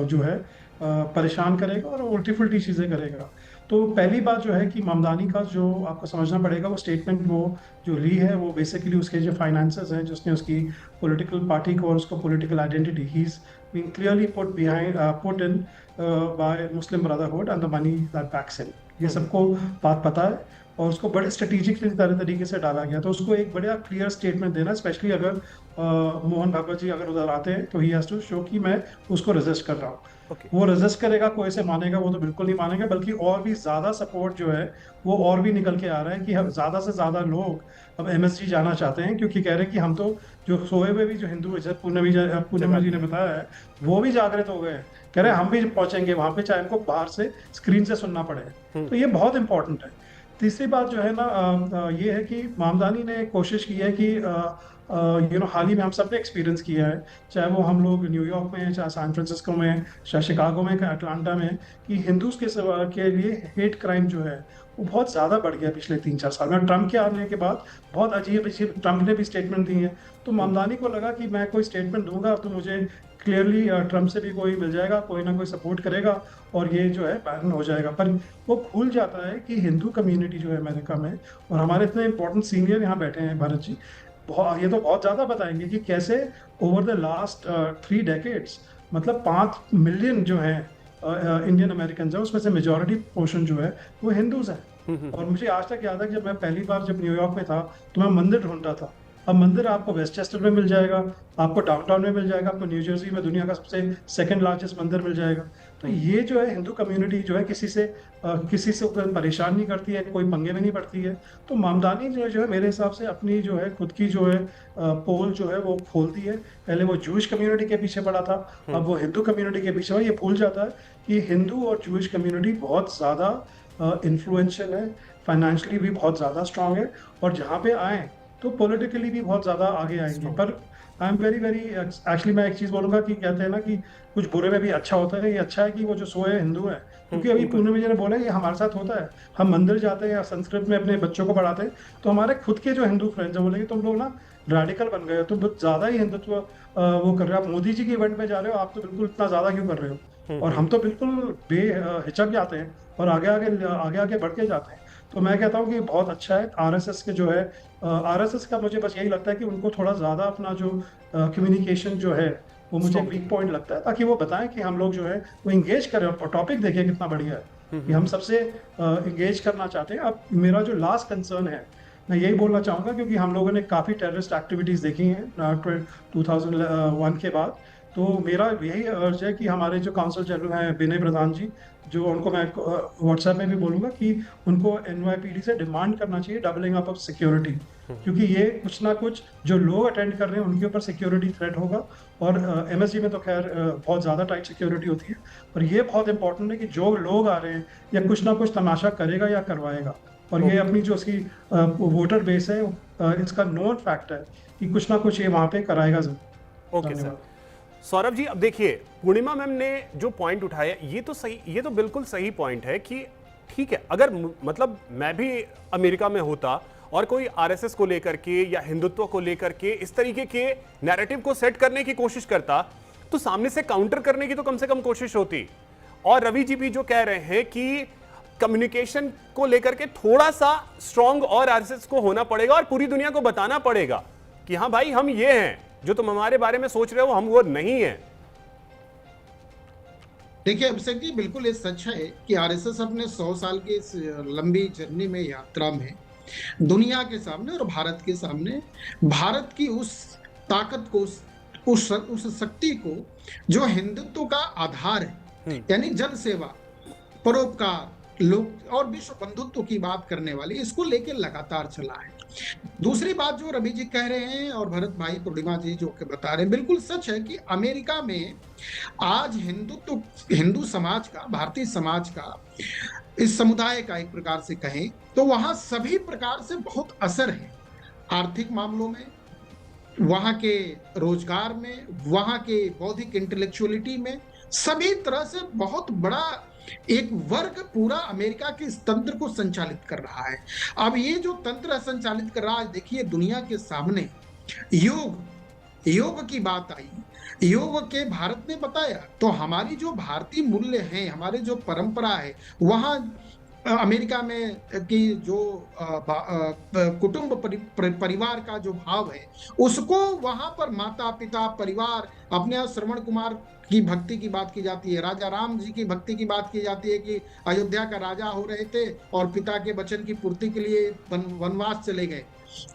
Speaker 8: जो है परेशान करेगा और उल्टी फुल्टी चीज़ें करेगा। तो पहली बात जो है कि मामदानी का जो आपको समझना पड़ेगा, वो स्टेटमेंट वो जो ली है वो बेसिकली उसके जो फाइनेंसेस हैं, जिसने उसकी पॉलिटिकल पार्टी को और उसको political identity, he is being clearly put in by Muslim Brotherhood and the money that backs in. ये सबको बात पता है और उसको बड़े स्ट्रेटेजिकली तरीके से डाला गया। तो उसको एक बड़ा क्लियर स्टेटमेंट देना, स्पेशली अगर मोहन भागवत जी अगर उधर आते हैं तो ही हैज टू शो कि मैं उसको रेजिस्ट कर रहा हूँ। वो रेजिस्ट करेगा, कोई से मानेगा? वो तो बिल्कुल नहीं मानेगा, बल्कि और भी ज़्यादा सपोर्ट जो है वो और भी निकल के आ रहा है कि ज़्यादा से ज़्यादा लोग अब MSG जाना चाहते हैं, क्योंकि कह रहे हैं कि हम तो जो सोए हुए भी जो हिंदू, पूर्णिमा जी ने बताया है, वो भी जागृत हो गए हैं। कह रहे हैं हम भी पहुंचेंगे वहां पे, चाहे हमको बाहर से स्क्रीन से सुनना पड़े। तो ये बहुत इंपॉर्टेंट है। तीसरी बात जो है ना, ये है कि मामदानी ने कोशिश की है कि हाल ही में हम सब ने एक्सपीरियंस किया है, चाहे वो हम लोग न्यूयॉर्क में, चाहे सैन फ्रांसिस्को में, चाहे शिकागो में, अटलांटा में, कि हिंदूज के लिए हेट क्राइम जो है वो बहुत ज़्यादा बढ़ गया पिछले 3-4 साल में। ट्रम्प के आने के बाद बहुत अजीब ट्रम्प ने भी स्टेटमेंट दी है। तो मामदानी को लगा कि मैं कोई स्टेटमेंट दूंगा तो मुझे क्लियरली ट्रम्प से भी कोई मिल जाएगा, कोई ना कोई सपोर्ट करेगा और ये जो है बैन हो जाएगा। पर वो भूल जाता है कि हिंदू कम्युनिटी जो है अमेरिका में, और हमारे इतने इंपॉर्टेंट सीनियर यहाँ बैठे हैं भरत जी, ये तो बहुत ज़्यादा बताएंगे कि कैसे ओवर द लास्ट 3 डेकेड्स, मतलब 5 मिलियन जो है इंडियन अमेरिकन है, उसमें से मेजॉरिटी पोर्शन जो है वो हिंदूज हैं। और मुझे आज तक याद है कि जब मैं पहली बार जब न्यूयॉर्क में था तो मैं मंदिर ढूंढता था। अब मंदिर आपको वेस्टचेस्टर में मिल जाएगा, आपको डाउनटाउन में मिल जाएगा, आपको न्यू जर्सी में दुनिया का सबसे 2nd लार्जेस्ट मंदिर मिल जाएगा। तो ये जो है हिंदू कम्युनिटी जो है किसी से परेशान नहीं करती है, कोई पंगे में नहीं पड़ती है। तो मामदानी जो है मेरे हिसाब से अपनी जो है खुद की जो है पोल जो है वो खोलती है। पहले वो जूइश कम्युनिटी के पीछे पड़ा था, अब वो हिंदू कम्युनिटी के पीछे। ये भूल जाता है कि हिंदू और जूइश कम्युनिटी बहुत ज़्यादा इन्फ्लुएंशियल है, फाइनेंशियली भी बहुत ज़्यादा स्ट्रांग है, और जहाँ पे आए तो पॉलिटिकली भी बहुत ज़्यादा आगे आएंगे। पर आई एम वेरी एक्चुअली मैं एक चीज़ बोलूँगा कि कहते हैं ना कि कुछ बुरे में भी अच्छा होता है। ये अच्छा है कि वो जो सोए हिंदू है, क्योंकि अभी पूर्णिमा जी ने बोला ये हमारे साथ होता है। हम मंदिर जाते हैं या संस्कृत में अपने बच्चों को पढ़ाते हैं, तो हमारे खुद के जो हिंदू फ्रेंड्स हैं बोलेंगे तुम लोग ना रेडिकल बन गए हो, तुम बहुत ज़्यादा ही हिंदुत्व वो कर रहे हो, आप मोदी जी के इवेंट में जा रहे हो, आप तो बिल्कुल इतना ज़्यादा क्यों कर रहे हो? और हम तो बिल्कुल बेहिचक जाते हैं और आगे बढ़ के जाते हैं। तो मैं कहता हूँ कि बहुत अच्छा है आरएसएस के जो है, आरएसएस का मुझे बस यही लगता है कि उनको थोड़ा ज़्यादा अपना जो कम्युनिकेशन जो है वो मुझे वीक पॉइंट लगता है, ताकि वो बताएं कि हम लोग जो है वो इंगेज करें। और टॉपिक देखिए कितना बढ़िया है कि हम सबसे इंगेज करना चाहते हैं। अब मेरा जो लास्ट कंसर्न है, मैं यही बोलना चाहूँगा, क्योंकि हम लोगों ने काफ़ी टेररिस्ट एक्टिविटीज़ देखी हैं 2001 के बाद। तो मेरा यही अर्ज है कि हमारे जो काउंसिल जनरल हैं विनय प्रधान जी, जो उनको मैं व्हाट्सएप में भी बोलूँगा कि उनको NYPD से डिमांड करना चाहिए डबलिंग अप ऑफ सिक्योरिटी। क्योंकि ये कुछ ना कुछ जो लोग अटेंड कर रहे हैं उनके ऊपर सिक्योरिटी थ्रेट होगा। और एमएसजी में तो खैर बहुत ज़्यादा टाइट सिक्योरिटी होती है, पर ये बहुत इंपॉर्टेंट है कि जो लोग आ रहे हैं या कुछ ना कुछ तमाशा करेगा या करवाएगा, और ये अपनी जो उसकी वोटर बेस है इसका नोन फैक्ट है कि कुछ ना कुछ ये वहाँ पे कराएगा जरूर।
Speaker 1: Okay sir. सौरभ जी, अब देखिए पूर्णिमा मैम ने जो पॉइंट उठाया ये तो सही, ये तो बिल्कुल सही पॉइंट है कि ठीक है, अगर मतलब मैं भी अमेरिका में होता और कोई आरएसएस को लेकर के या हिंदुत्व को लेकर के इस तरीके के नैरेटिव को सेट करने की कोशिश करता, तो सामने से काउंटर करने की तो कम से कम कोशिश होती। और रवि जी भी जो कह रहे हैं कि कम्युनिकेशन को लेकर के थोड़ा सा स्ट्रांग और आरएसएस को होना पड़ेगा और पूरी दुनिया को बताना पड़ेगा कि हाँ भाई, हम ये हैं, जो तुम हमारे बारे में सोच रहे हो हम वो नहीं है।
Speaker 6: देखिए अभिषेक जी, बिल्कुल ये सच है कि आरएसएस अपने 100 साल की इस लंबी जर्नी में, यात्रा में दुनिया के सामने और भारत के सामने भारत की उस ताकत को, उस शक्ति को जो हिंदुत्व का आधार है, यानी जन सेवा, परोपकार, लोग और विश्व बंधुत्व की बात करने वाली, इसको लेकर लगातार चला है। दूसरी बात जो रवि जी कह रहे हैं और भरत भाई, पूर्णिमा जी जो के बता रहे हैं, बिल्कुल सच है कि अमेरिका में आज हिंदुत्व, हिंदू समाज का, भारतीय समाज का, इस समुदाय का एक प्रकार से कहें तो वहां सभी प्रकार से बहुत असर है। आर्थिक मामलों में, वहां के रोजगार में, वहां के बौद्धिक इंटेलेक्चुअलिटी में, सभी तरह से बहुत बड़ा एक वर्ग पूरा अमेरिका के इस तंत्र को संचालित कर रहा है। अब ये जो तंत्र संचालित कर रहा है, देखिए दुनिया के सामने योग की बात आई, योग के भारत ने बताया, तो हमारी जो भारतीय मूल्य हैं, हमारे जो परंपरा है, वहां अमेरिका में की जो कुटुंब परिवार का जो भाव है, उसको वहां पर माता पिता परिवार, अपने यहाँ श्रवण कुमार की भक्ति की बात की जाती है, राजा राम जी की भक्ति की बात की जाती है कि अयोध्या का राजा हो रहे थे और पिता के वचन की पूर्ति के लिए वनवास चले गए।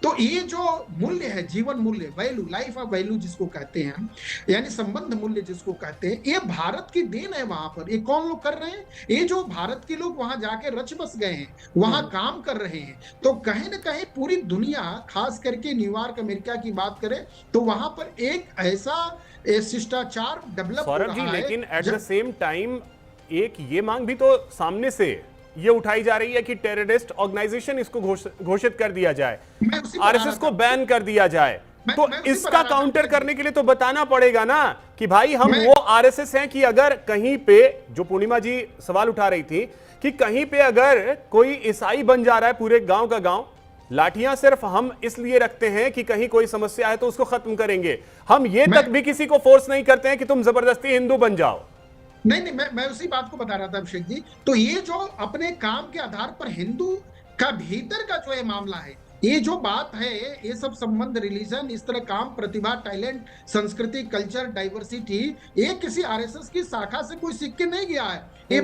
Speaker 6: तो ये जो मूल्य है, जीवन मूल्य, वैल्यू, लाइफ ऑफ वैल्यू जिसको कहते हैं, यानी संबंध मूल्य जिसको कहते हैं, ये भारत की देन है। वहां पर ये कौन लोग कर रहे हैं? ये जो भारत के लोग वहां जाके रच बस गए हैं, वहां काम कर रहे हैं। तो कहीं ना कहीं पूरी दुनिया, खास करके न्यूयॉर्क अमेरिका की बात करें तो वहां पर एक ऐसा शिष्टाचार डेवलप हो रहा है।
Speaker 1: लेकिन एट द सेम टाइम एक ये मांग भी तो सामने से ये उठाई जा रही है कि टेररिस्ट ऑर्गेनाइजेशन इसको घोषित कर दिया जाए, आरएसएस को बैन कर दिया जाए। तो इसका काउंटर करने के लिए तो बताना पड़ेगा ना कि भाई हम वो आरएसएस हैं कि अगर कहीं पे, जो पूर्णिमा जी सवाल उठा रही थी कि कहीं पे अगर कोई ईसाई बन जा रहा है पूरे गांव का गांव, लाठियां सिर्फ हम इसलिए रखते हैं कि कहीं कोई समस्या है तो उसको खत्म करेंगे, हम ये तक भी किसी को फोर्स नहीं करते हैं कि तुम जबरदस्ती हिंदू बन जाओ।
Speaker 6: नहीं, मैं उसी बात को बता रहा था अभिषेक जी। तो ये जो अपने काम के आधार पर हिंदू का भीतर का जो ये मामला है, ये जो बात है, ये सब संबंध, रिलीजन, इस तरह काम, प्रतिभा, टैलेंट, संस्कृति, कल्चर, डाइवर्सिटी, ये किसी आरएसएस की शाखा से कोई सीख के नहीं गया है, ये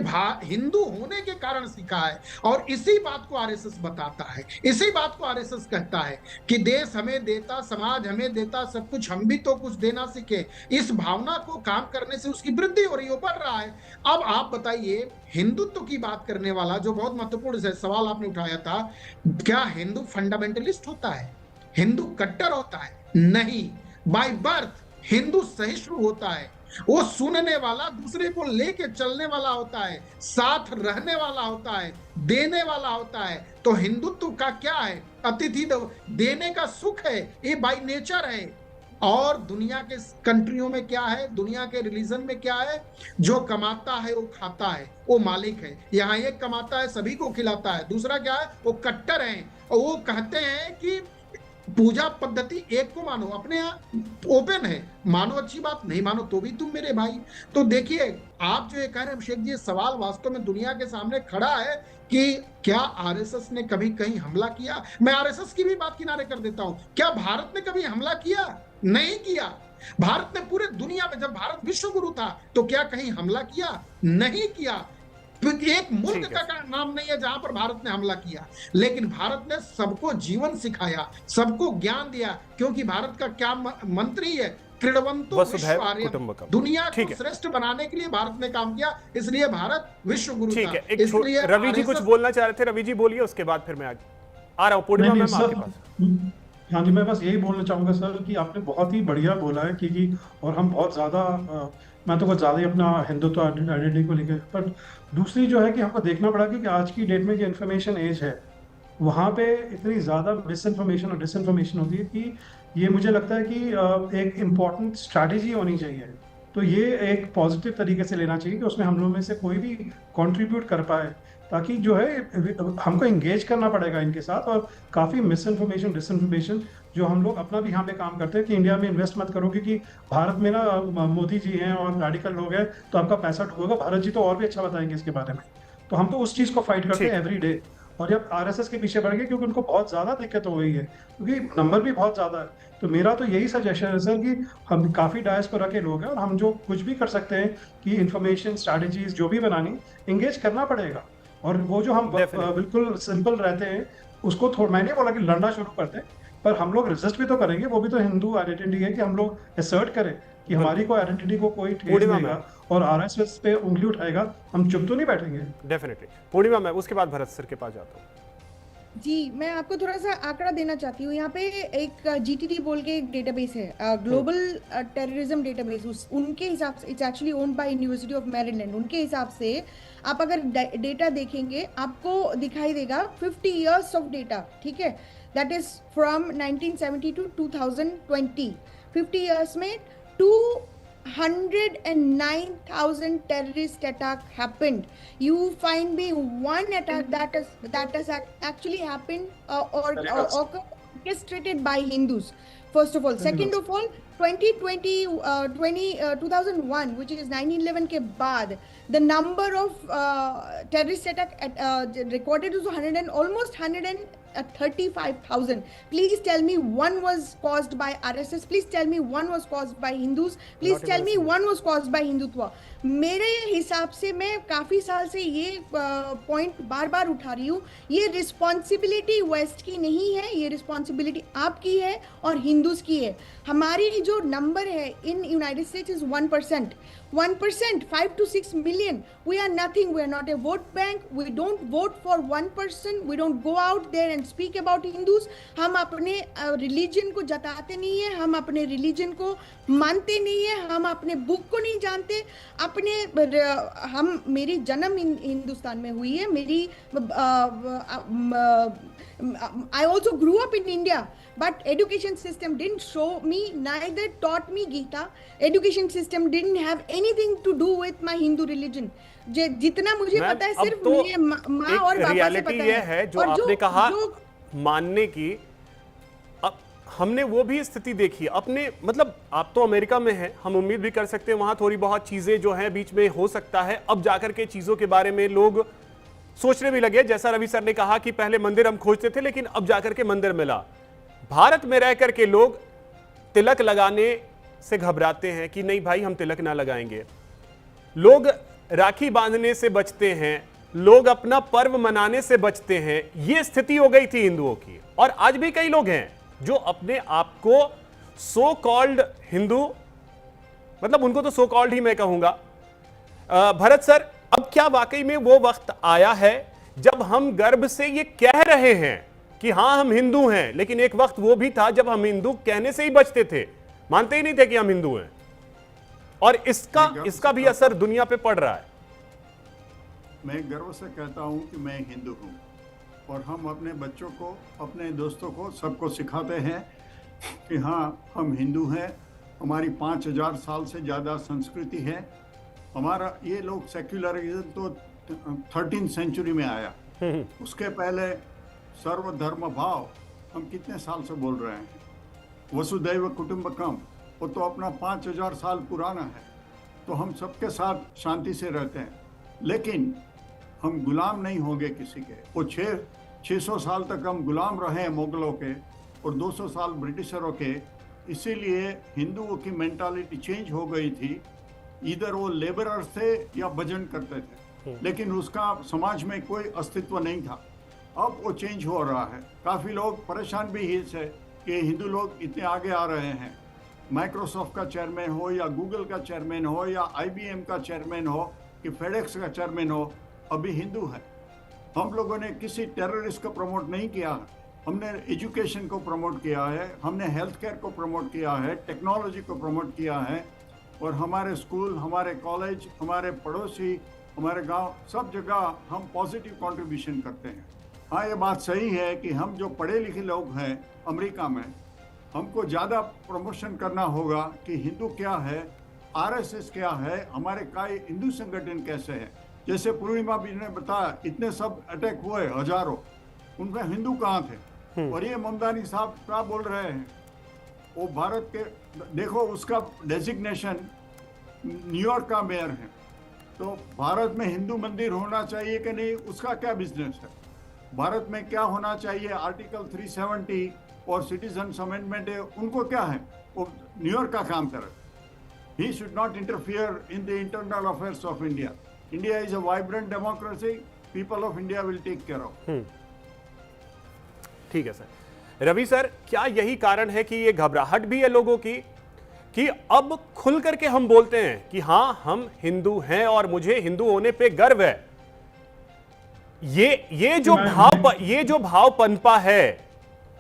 Speaker 6: हिंदू होने के कारण सीखा है। और इसी बात को आरएसएस बताता है, इसी बात को आरएसएस कहता है कि देश हमें देता, समाज हमें देता, सब कुछ हम भी तो कुछ देना सीखे। इस भावना को काम करने से उसकी वृद्धि हो रही है, बढ़ रहा है। अब आप बताइए, हिंदुत्व की बात करने वाला जो बहुत महत्वपूर्ण सवाल आपने उठाया था, क्या हिंदू फंडामेंटलिस्ट होता है? हिंदू कट्टर होता है? नहीं, बाय बर्थ हिंदू सहिष्णु होता है। वो सुनने वाला, दूसरे को लेके चलने वाला होता है, साथ रहने वाला होता है, देने वाला होता है। तो हिंदुत्व का क्या है? अतिथि देने का सुख है, ये बाय नेचर है। और दुनिया के कंट्रियों में क्या है, दुनिया के रिलीजन में क्या है? जो कमाता है वो खाता है, वो मालिक है। यहाँ एक कमाता है, सभी को खिलाता है। दूसरा क्या है? वो कट्टर है और वो कहते हैं कि पूजा पद्धति एक को मानो, अपने यहाँ ओपन है, मानो अच्छी बात, नहीं मानो तो भी तुम मेरे भाई। तो देखिए, आप जो ये कह रहे हैं अभिषेक जी, सवाल वास्तव में दुनिया के सामने खड़ा है कि क्या आरएसएस ने कभी कहीं हमला किया? मैं आरएसएस की भी बात किनारे कर देता हूं, क्या भारत ने कभी हमला किया? नहीं किया। भारत ने पूरे दुनिया में, जब भारत विश्व गुरु था, तो क्या कहीं हमला किया? नहीं किया। एक मुल्क का नाम नहीं है जहां पर भारत ने हमला किया, लेकिन भारत ने सबको जीवन सिखाया, सबको ज्ञान दिया, क्योंकि भारत का क्या मंत्री है, क्रीडवंतो विश्व आर्य, दुनिया को श्रेष्ठ बनाने के लिए भारत ने काम किया, इसलिए भारत विश्व गुरु था।
Speaker 1: इसलिए रवि जी कुछ बोलना चाह रहे थे, रवि जी बोलिए, उसके बाद फिर मैं आगे। आ रहा हूँ पूर्णिमा
Speaker 8: नहीं,
Speaker 1: मैम आपके
Speaker 8: सर,
Speaker 1: पास।
Speaker 8: हाँ जी, मैं बस यही बोलना चाहूँगा सर कि आपने बहुत ही बढ़िया बोला है कि और हम बहुत ज़्यादा मैं तो कुछ ज़्यादा ही अपना हिंदुत्व आइडेंटिटी को लेकर, पर दूसरी जो है कि हमको देखना पड़ा कि आज की डेट में जो इन्फॉर्मेशन एज है, वहाँ पे इतनी ज़्यादा मिस इन्फॉर्मेशन और डिसइन्फॉर्मेशन होती है कि ये मुझे लगता है कि एक इम्पॉर्टेंट स्ट्रैटेजी होनी चाहिए। तो ये एक पॉजिटिव तरीके से लेना चाहिए कि उसमें हम लोग में से कोई भी कंट्रीब्यूट कर पाए, ताकि जो है हमको एंगेज करना पड़ेगा इनके साथ। और काफ़ी मिस इन्फॉर्मेशन डिसइन्फॉर्मेशन जो हम लोग अपना भी यहाँ पे काम करते हैं कि इंडिया में इन्वेस्ट मत करो क्योंकि भारत में ना मोदी जी हैं और रैडिकल लोग हैं तो आपका पैसा डूबेगा। भारत जी तो और भी अच्छा बताएंगे इसके बारे में। तो हम तो उस चीज़ को फाइट करते
Speaker 1: ठीक।
Speaker 8: हैं एवरी डे। और जब आरएसएस के पीछे बढ़ गए क्योंकि उनको बहुत ज़्यादा दिक्कत हो गई है, क्योंकि नंबर भी बहुत ज़्यादा है। तो मेरा तो यही सजेशन है सर कि हम काफ़ी डायस्पोरा के लोग हैं और हम जो कुछ भी कर सकते हैं कि इंफॉर्मेशन स्ट्रैटेजीज जो भी बनानी, एंगेज करना पड़ेगा। और वो जो हम
Speaker 1: Definitely.
Speaker 8: बिल्कुल सिंपल रहते हैं उसको थोड़ा, मैंने बोला कि लड़ना शुरू करते हैं, पर हम लोग रेजिस्ट भी तो करेंगे। वो भी तो हिंदू आइडेंटिटी है कि हम लोग असर्ट करें कि हमारी कोई आइडेंटिटी को कोई ठेस
Speaker 1: पूर्णिमा
Speaker 8: देगा और आरएसएस पे उंगली उठाएगा, हम चुप तो नहीं बैठेंगे।
Speaker 1: डेफिनेटली पूर्णिमा मैम, उसके बाद भरत सर के पास जाता हूँ।
Speaker 5: जी, मैं आपको थोड़ा सा आंकड़ा देना चाहती हूँ। यहाँ पे एक जीटीडी बोल के एक डेटाबेस है, ग्लोबल टेररिज्म डेटाबेस। उनके हिसाब से it's actually owned by university of Maryland. उनके हिसाब से आप अगर डेटा देखेंगे आपको दिखाई देगा 50 इयर्स ऑफ डेटा, ठीक है, that is from 1970 to 2020। 50 years में 209,000 terrorist attack happened. You find me one attack that has actually happened or orchestrated by Hindus. First of all, second of all, 2001, which is 9/11 के बाद, the number of terrorist attack recorded was almost 135,000. Please tell me one was caused by RSS. Please tell me one was caused by Hindus. Please tell me one was caused by Hindutva. मेरे हिसाब से मैं काफ़ी साल से ये पॉइंट बार बार उठा रही हूँ। ये रिस्पॉन्सिबिलिटी वेस्ट की नहीं है, ये रिस्पॉन्सिबिलिटी आपकी है और हिंदूज की है। हमारी जो नंबर है in United states is 1%, 5 to 6 million. We are nothing. We are not a vote bank. We don't vote for one person. We don't go out there and speak about Hindus. हम अपने रिलीजन को जताते नहीं है, हम अपने रिलीजन को मानते नहीं है, हम अपने बुक को नहीं जानते। मेरी जन्म हिंदुस्तान में हुई है। I also grew up in India, but education system didn't show me, neither taught me Gita. Education system didn't have anything to do with my Hindu religion. जितना मुझे पता है सिर्फ मेरे माँ और बाबा से पता
Speaker 1: है। जो आपने कहा मानने की, अब हमने वो भी स्थिति देखी अपने, मतलब आप तो अमेरिका में हैं, हम उम्मीद भी कर सकते हैं वहां थोड़ी बहुत चीजें जो हैं बीच में हो सकता है। अब जाकर के चीजों के बारे में लोग सोचने भी लगे। जैसा रवि सर ने कहा कि पहले मंदिर हम खोजते थे, लेकिन अब जाकर के मंदिर मिला। भारत में रह करके लोग तिलक लगाने से घबराते हैं कि नहीं भाई हम तिलक ना लगाएंगे। लोग राखी बांधने से बचते हैं, लोग अपना पर्व मनाने से बचते हैं। ये स्थिति हो गई थी हिंदुओं की। और आज भी कई लोग हैं जो अपने आप को सो कॉल्ड हिंदू, मतलब उनको तो सो कॉल्ड ही मैं कहूंगा। भरत सर, अब क्या वाकई में वो वक्त आया है जब हम गर्व से ये कह रहे हैं कि हाँ हम हिंदू हैं, लेकिन एक वक्त वो भी था जब हम हिंदू कहने से ही बचते थे, मानते ही नहीं थे कि हम हिंदू हैं, और इसका भी असर दुनिया पे पड़ रहा है।
Speaker 4: मैं गर्व से कहता हूं कि मैं हिंदू हूं, और हम अपने बच्चों को, अपने दोस्तों को, सबको सिखाते हैं कि हाँ हम हिंदू हैं। हमारी 5000 साल से ज़्यादा संस्कृति है। हमारा ये लोग सेक्युलरिज्म तो 13th सेंचुरी में आया, उसके पहले सर्वधर्म भाव हम कितने साल से बोल रहे हैं। वसुदैव कुटुंबकम, वो तो अपना 5000 साल पुराना है। तो हम सबके साथ शांति से रहते हैं, लेकिन हम गुलाम नहीं होंगे किसी के। वो 600 साल तक हम गुलाम रहे मुगलों के और 200 साल ब्रिटिशरों के। इसीलिए हिंदुओं की मेंटालिटी चेंज हो गई थी। इधर वो लेबरर्स थे या भजन करते थे, लेकिन उसका समाज में कोई अस्तित्व नहीं था। अब वो चेंज हो रहा है। काफ़ी लोग परेशान भी इससे कि हिंदू लोग इतने आगे आ रहे हैं। माइक्रोसॉफ्ट का चेयरमैन हो या गूगल का चेयरमैन हो या IBM का चेयरमैन हो कि फेडेक्स का चेयरमैन हो, अभी हिंदू है। हम लोगों ने किसी टेररिस्ट को प्रमोट नहीं किया हमने एजुकेशन को प्रमोट किया है, हमने हेल्थ केयर को प्रमोट किया है, टेक्नोलॉजी को प्रमोट किया है, और हमारे स्कूल, हमारे कॉलेज, हमारे पड़ोसी, हमारे गांव, सब जगह हम पॉजिटिव कंट्रीब्यूशन करते हैं। हाँ, ये बात सही है कि हम जो पढ़े लिखे लोग हैं अमेरिका में, हमको ज़्यादा प्रमोशन करना होगा कि हिंदू क्या है, आरएसएस क्या है, हमारे काय हिंदू संगठन कैसे है। जैसे पूर्णिमा भी ने बताया, इतने सब अटैक हुए हजारों, उनका हिंदू कहाँ थे? और ये ममदानी साहब क्या बोल रहे हैं, वो भारत के, देखो उसका डेजिग्नेशन न्यूयॉर्क का मेयर है, तो भारत में हिंदू मंदिर होना चाहिए कि नहीं, उसका क्या बिजनेस है? भारत में क्या होना चाहिए, आर्टिकल 370 और सिटीजन अमेंडमेंट है, उनको क्या है? वो न्यूयॉर्क का काम करे। He should not interfere in the internal affairs of India. India is a vibrant democracy. People of India will take care of.
Speaker 1: ठीक है सर। रवि सर, क्या यही कारण है कि ये घबराहट भी है लोगों की कि अब खुल करके हम बोलते हैं कि हाँ, हम हिंदू हैं और मुझे हिंदू होने पे गर्व है? ये जो भाव पनपा है,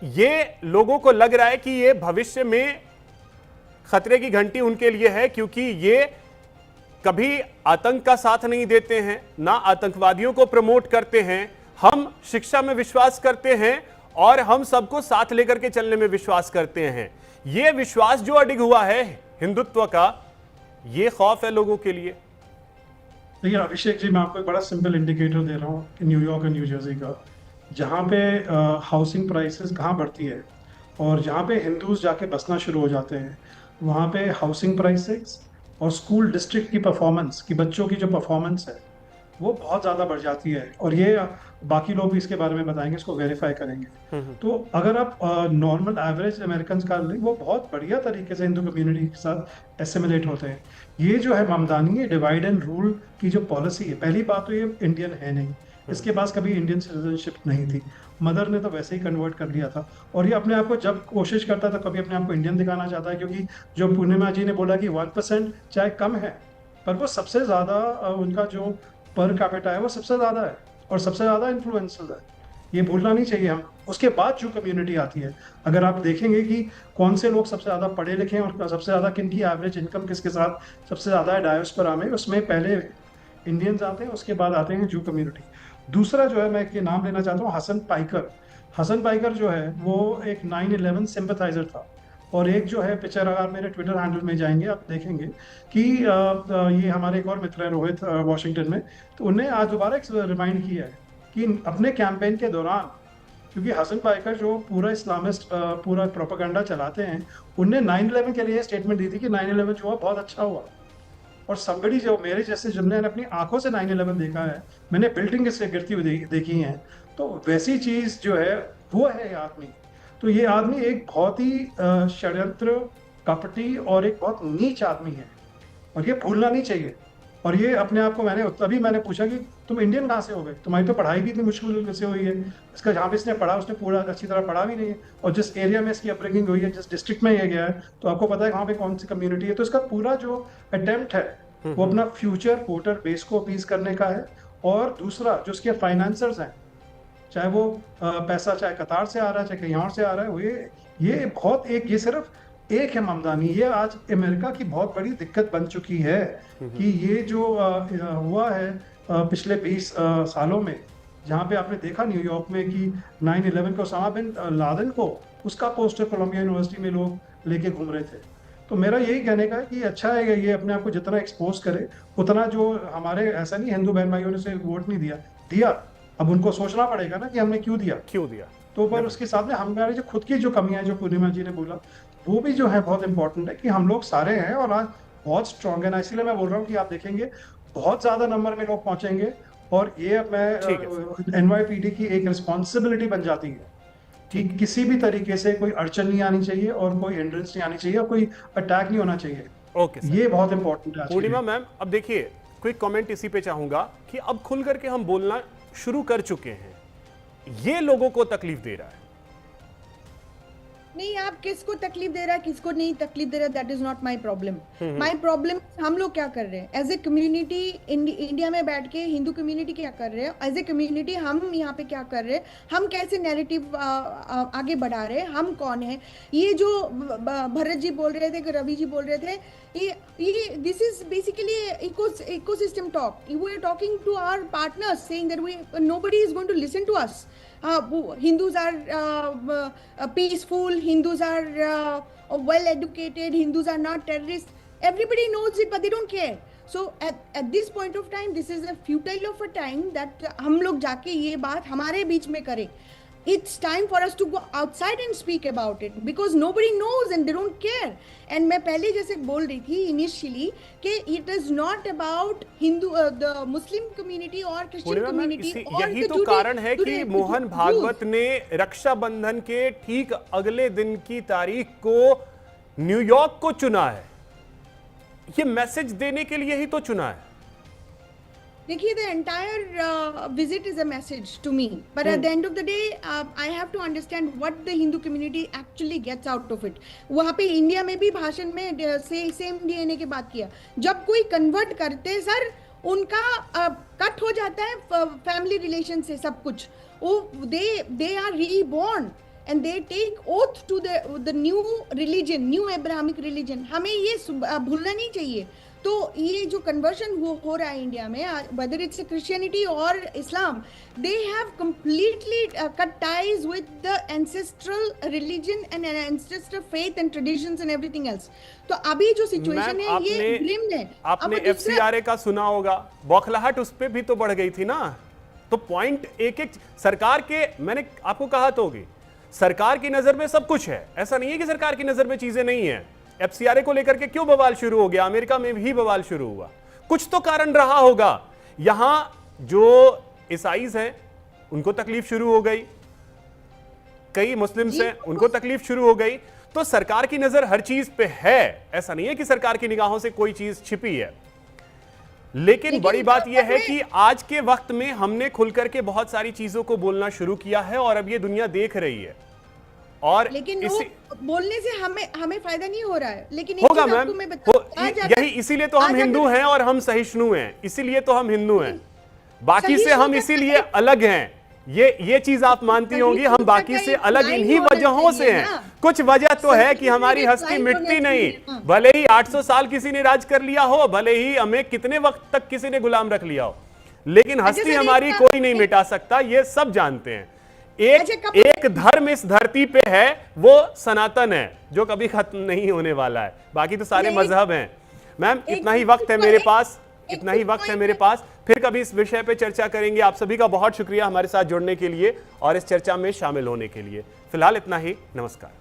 Speaker 1: ये लोगों को लग रहा है कि ये भविष्य में खतरे की घंटी उनके लिए है, क्योंकि ये कभी आतंक का साथ नहीं देते हैं, ना आतंकवादियों को प्रमोट करते हैं। हम शिक्षा में विश्वास करते हैं और हम सबको साथ लेकर के चलने में विश्वास करते हैं। ये विश्वास जो अडिग हुआ है हिंदुत्व का, ये खौफ है लोगों के लिए।
Speaker 8: देखिए अभिषेक जी, मैं आपको एक बड़ा सिंपल इंडिकेटर दे रहा हूँ कि न्यूयॉर्क और न्यू जर्सी का, जहाँ पे हाउसिंग प्राइसेस कहाँ बढ़ती है और जहाँ पे हिंदूज जाके बसना शुरू हो जाते हैं, वहाँ पे हाउसिंग प्राइसेस और स्कूल डिस्ट्रिक्ट की परफॉर्मेंस, की बच्चों की जो परफॉर्मेंस है वो बहुत ज़्यादा बढ़ जाती है। और ये बाकी लोग भी इसके बारे में बताएंगे, इसको वेरीफाई करेंगे। तो अगर आप नॉर्मल एवरेज अमेरिकन का लें, वो बहुत बढ़िया तरीके से हिंदू कम्युनिटी के साथ एसिमिलेट होते हैं। ये जो है ममदानी, ये डिवाइड एंड रूल की जो पॉलिसी है, पहली बात तो ये इंडियन है नहीं, इसके पास कभी इंडियन सिटीजनशिप नहीं थी, मदर ने तो वैसे ही कन्वर्ट कर लिया था। और ये अपने आप को जब कोशिश करता था, कभी अपने आप को इंडियन दिखाना चाहता है, क्योंकि जो पूर्णिमा जी ने बोला कि 1% चाहे कम है, पर वो सबसे ज़्यादा उनका जो पर कैपिटा है वो सबसे ज़्यादा है और सबसे ज़्यादा इन्फ्लुएंसर है, ये भूलना नहीं चाहिए हम। उसके बाद जो कम्युनिटी आती है, अगर आप देखेंगे कि कौन से लोग सबसे ज़्यादा पढ़े लिखे हैं और सबसे ज़्यादा किन की एवरेज इनकम किसके साथ सबसे ज़्यादा है डायोस्पोरा में, उसमें पहले इंडियंस आते हैं, उसके बाद आते हैं जू कम्युनिटी। दूसरा जो है, मैं एक नाम लेना चाहता हूँ, हसन पाइकर। हसन पाइकर जो है वो एक 9/11 सिंपथाइजर था, और एक जो है पिक्चर, अगर मेरे ट्विटर हैंडल में जाएंगे आप देखेंगे कि ये हमारे एक और मित्र हैं रोहित वॉशिंगटन में, तो उन्हें आज दोबारा एक रिमाइंड किया है कि अपने कैंपेन के दौरान, क्योंकि हसन पाइकर जो पूरा इस्लामिस्ट पूरा प्रोपेगेंडा चलाते हैं, उनने 9/11 के लिए स्टेटमेंट दी थी कि 9/11 जो हुआ बहुत अच्छा हुआ। और somebody जो मेरे जैसे जिनने अपनी आंखों से 9/11 देखा है, मैंने बिल्डिंग से गिरती हुई देखी हैं, तो वैसी चीज़ जो है वो है ये आदमी। तो ये आदमी एक बहुत ही षड्यंत्र, कपटी और एक बहुत नीच आदमी है, और ये भूलना नहीं चाहिए। और ये अपने आप को, मैंने पूछा कि तुम इंडियन कहाँ से हो गए, तुम्हारी तो पढ़ाई भी इतनी मुश्किल से हुई है। इसका जहाँ पे इसने पढ़ा, उसने पूरा अच्छी तरह पढ़ा भी नहीं है, और जिस एरिया में इसकी अपब्रिंगिंग हुई है, जिस डिस्ट्रिक्ट में ये गया है, तो आपको पता है वहाँ पे कौन सी कम्युनिटी है। तो इसका पूरा जो अटेम्प्ट है वो अपना फ्यूचर वोटर बेस को अपीज करने का है। और दूसरा, जो उसके फाइनेंसर्स हैं, चाहे वो पैसा चाहे कतार से आ रहा है, चाहे कहीं और से आ रहा है, वो ये बहुत ये सिर्फ एक है ममदानी। ये आज अमेरिका की बहुत बड़ी दिक्कत बन चुकी है कि ये जो हुआ है पिछले 20 सालों में, जहाँ पे आपने देखा न्यूयॉर्क में कि 9/11 को, ओसामा बिन लादेन को, उसका पोस्टर कोलंबिया यूनिवर्सिटी में लोग लेके घूम रहे थे। तो मेरा यही कहने का है कि अच्छा है ये अपने आप को जितना एक्सपोज करे उतना, जो हमारे ऐसा नहीं हिंदू बहन भाइयों ने से वोट नहीं दिया, अब उनको सोचना पड़ेगा ना कि हमने क्यों दिया। तो पर उसके साथ में हमारे जो खुद की जो कमियां, जो पूर्णिमा जी ने बोला, वो भी जो है बहुत इंपॉर्टेंट है कि हम लोग सारे हैं और आज बहुत स्ट्रांग है ना। इसीलिए मैं बोल रहा हूँ कि आप देखेंगे बहुत ज्यादा नंबर में लोग पहुंचेंगे, और ये मैं NYPD की एक रिस्पॉन्सिबिलिटी बन जाती है कि किसी भी तरीके से कोई अड़चन नहीं आनी चाहिए और कोई हिंड्रेंस नहीं आनी चाहिए और कोई अटैक नहीं होना चाहिए।
Speaker 1: ओके,
Speaker 8: ये बहुत इंपॉर्टेंट है।
Speaker 1: पूर्णिमा मैम, अब देखिए क्विक कमेंट इसी पे चाहूंगा कि अब खुल करके हम बोलना शुरू कर चुके हैं, ये लोगों को तकलीफ दे रहा है।
Speaker 5: नहीं, आप किसको तकलीफ दे रहा है, किसको नहीं तकलीफ दे रहा है, that is not my problem. My problem हम लोग क्या कर रहे हैं एज ए कम्युनिटी, इंडिया में बैठ के हिंदू कम्युनिटी क्या कर रहे हैं, एज ए कम्युनिटी हम यहाँ पे क्या कर रहे हैं, हम कैसे नैरेटिव आगे बढ़ा रहे हैं, हम कौन है। ये जो भरत जी बोल रहे थे, रवि जी बोल रहे थे, ये this is basically ecosystem talk. We are talking to our partners saying that nobody is going to listen to us. Hindus are peaceful, Hindus are well educated, Hindus are not terrorists. Everybody knows it, but they don't care. So at this point of time, this is a futile of a time that हम लोग जाके ये बात हमारे बीच में करें. It's time for us to go outside and speak about it because nobody knows and they don't care. And मैं पहले जैसे बोल रही थी initially कि it is not about Hindu, the Muslim community or Christian community.
Speaker 1: यही तो कारण है कि मोहन भागवत ने रक्षाबंधन के ठीक अगले दिन की तारीख को न्यूयॉर्क को चुना है, ये मैसेज देने के लिए ही तो चुना है।
Speaker 5: देखिए, the entire visit is a message to me, but at the end of the day, I have to understand what the Hindu community actually gets out of it. वहाँ पे इंडिया में भी भाषण में सेम DNA की बात किया, जब कोई कन्वर्ट करते सर उनका कट हो जाता है फैमिली रिलेशन से सब कुछ, वो they are reborn and they take oath to the new religion, new Abrahamic religion. हमें ये भूलना नहीं चाहिए। तो ये जो कन्वर्शन हो रहा है इंडिया में, whether it's a Christianity or Islam, they have completely cut ties with the ancestral religion and ancestral faith and traditions and everything else. तो अभी जो सिचुएशन है ये ग्रिम है।
Speaker 1: आपने FCRA का सुना होगा, बौखलाहट उस पे भी तो बढ़ गई थी ना। तो पॉइंट एक सरकार के, मैंने आपको कहा तो होगी, सरकार की नजर में सब कुछ है, ऐसा नहीं है कि सरकार की नजर में चीजें नहीं है। FCRA को लेकर के क्यों बवाल शुरू हो गया, अमेरिका में भी बवाल शुरू हुआ, कुछ तो कारण रहा होगा। यहां जो ईसाईज हैं उनको तकलीफ शुरू हो गई, कई मुस्लिम्स हैं उनको तकलीफ शुरू हो गई। तो सरकार की नजर हर चीज पे है, ऐसा नहीं है कि सरकार की निगाहों से कोई चीज छिपी है। लेकिन बड़ी बात यह है कि आज के वक्त में हमने खुलकर के बहुत सारी चीजों को बोलना शुरू किया है और अब ये दुनिया देख रही है। और
Speaker 5: लेकिन बोलने से हमें फायदा नहीं हो रहा है, लेकिन
Speaker 1: होगा मैम, यही इसीलिए तो हम हिंदू हैं और हम सहिष्णु हैं, इसीलिए तो हम हिंदू हैं, बाकी से हम इसीलिए अलग हैं। ये चीज आप मानती होंगी, हम बाकी से अलग इन्हीं वजहों से हैं। कुछ वजह तो है कि हमारी हस्ती मिटती नहीं, भले ही 800 साल किसी ने राज कर लिया हो, भले ही हमें कितने वक्त तक किसी ने गुलाम रख लिया हो, लेकिन हस्ती हमारी कोई नहीं मिटा सकता, ये सब जानते हैं। एक धर्म इस धरती पे है, वो सनातन है, जो कभी खत्म नहीं होने वाला है, बाकी तो सारे मजहब हैं। मैम इतना ही वक्त है मेरे पास, इतना ही वक्त है मेरे पास, फिर कभी इस विषय पे चर्चा करेंगे। आप सभी का बहुत शुक्रिया हमारे साथ जुड़ने के लिए और इस चर्चा में शामिल होने के लिए। फिलहाल इतना ही, नमस्कार।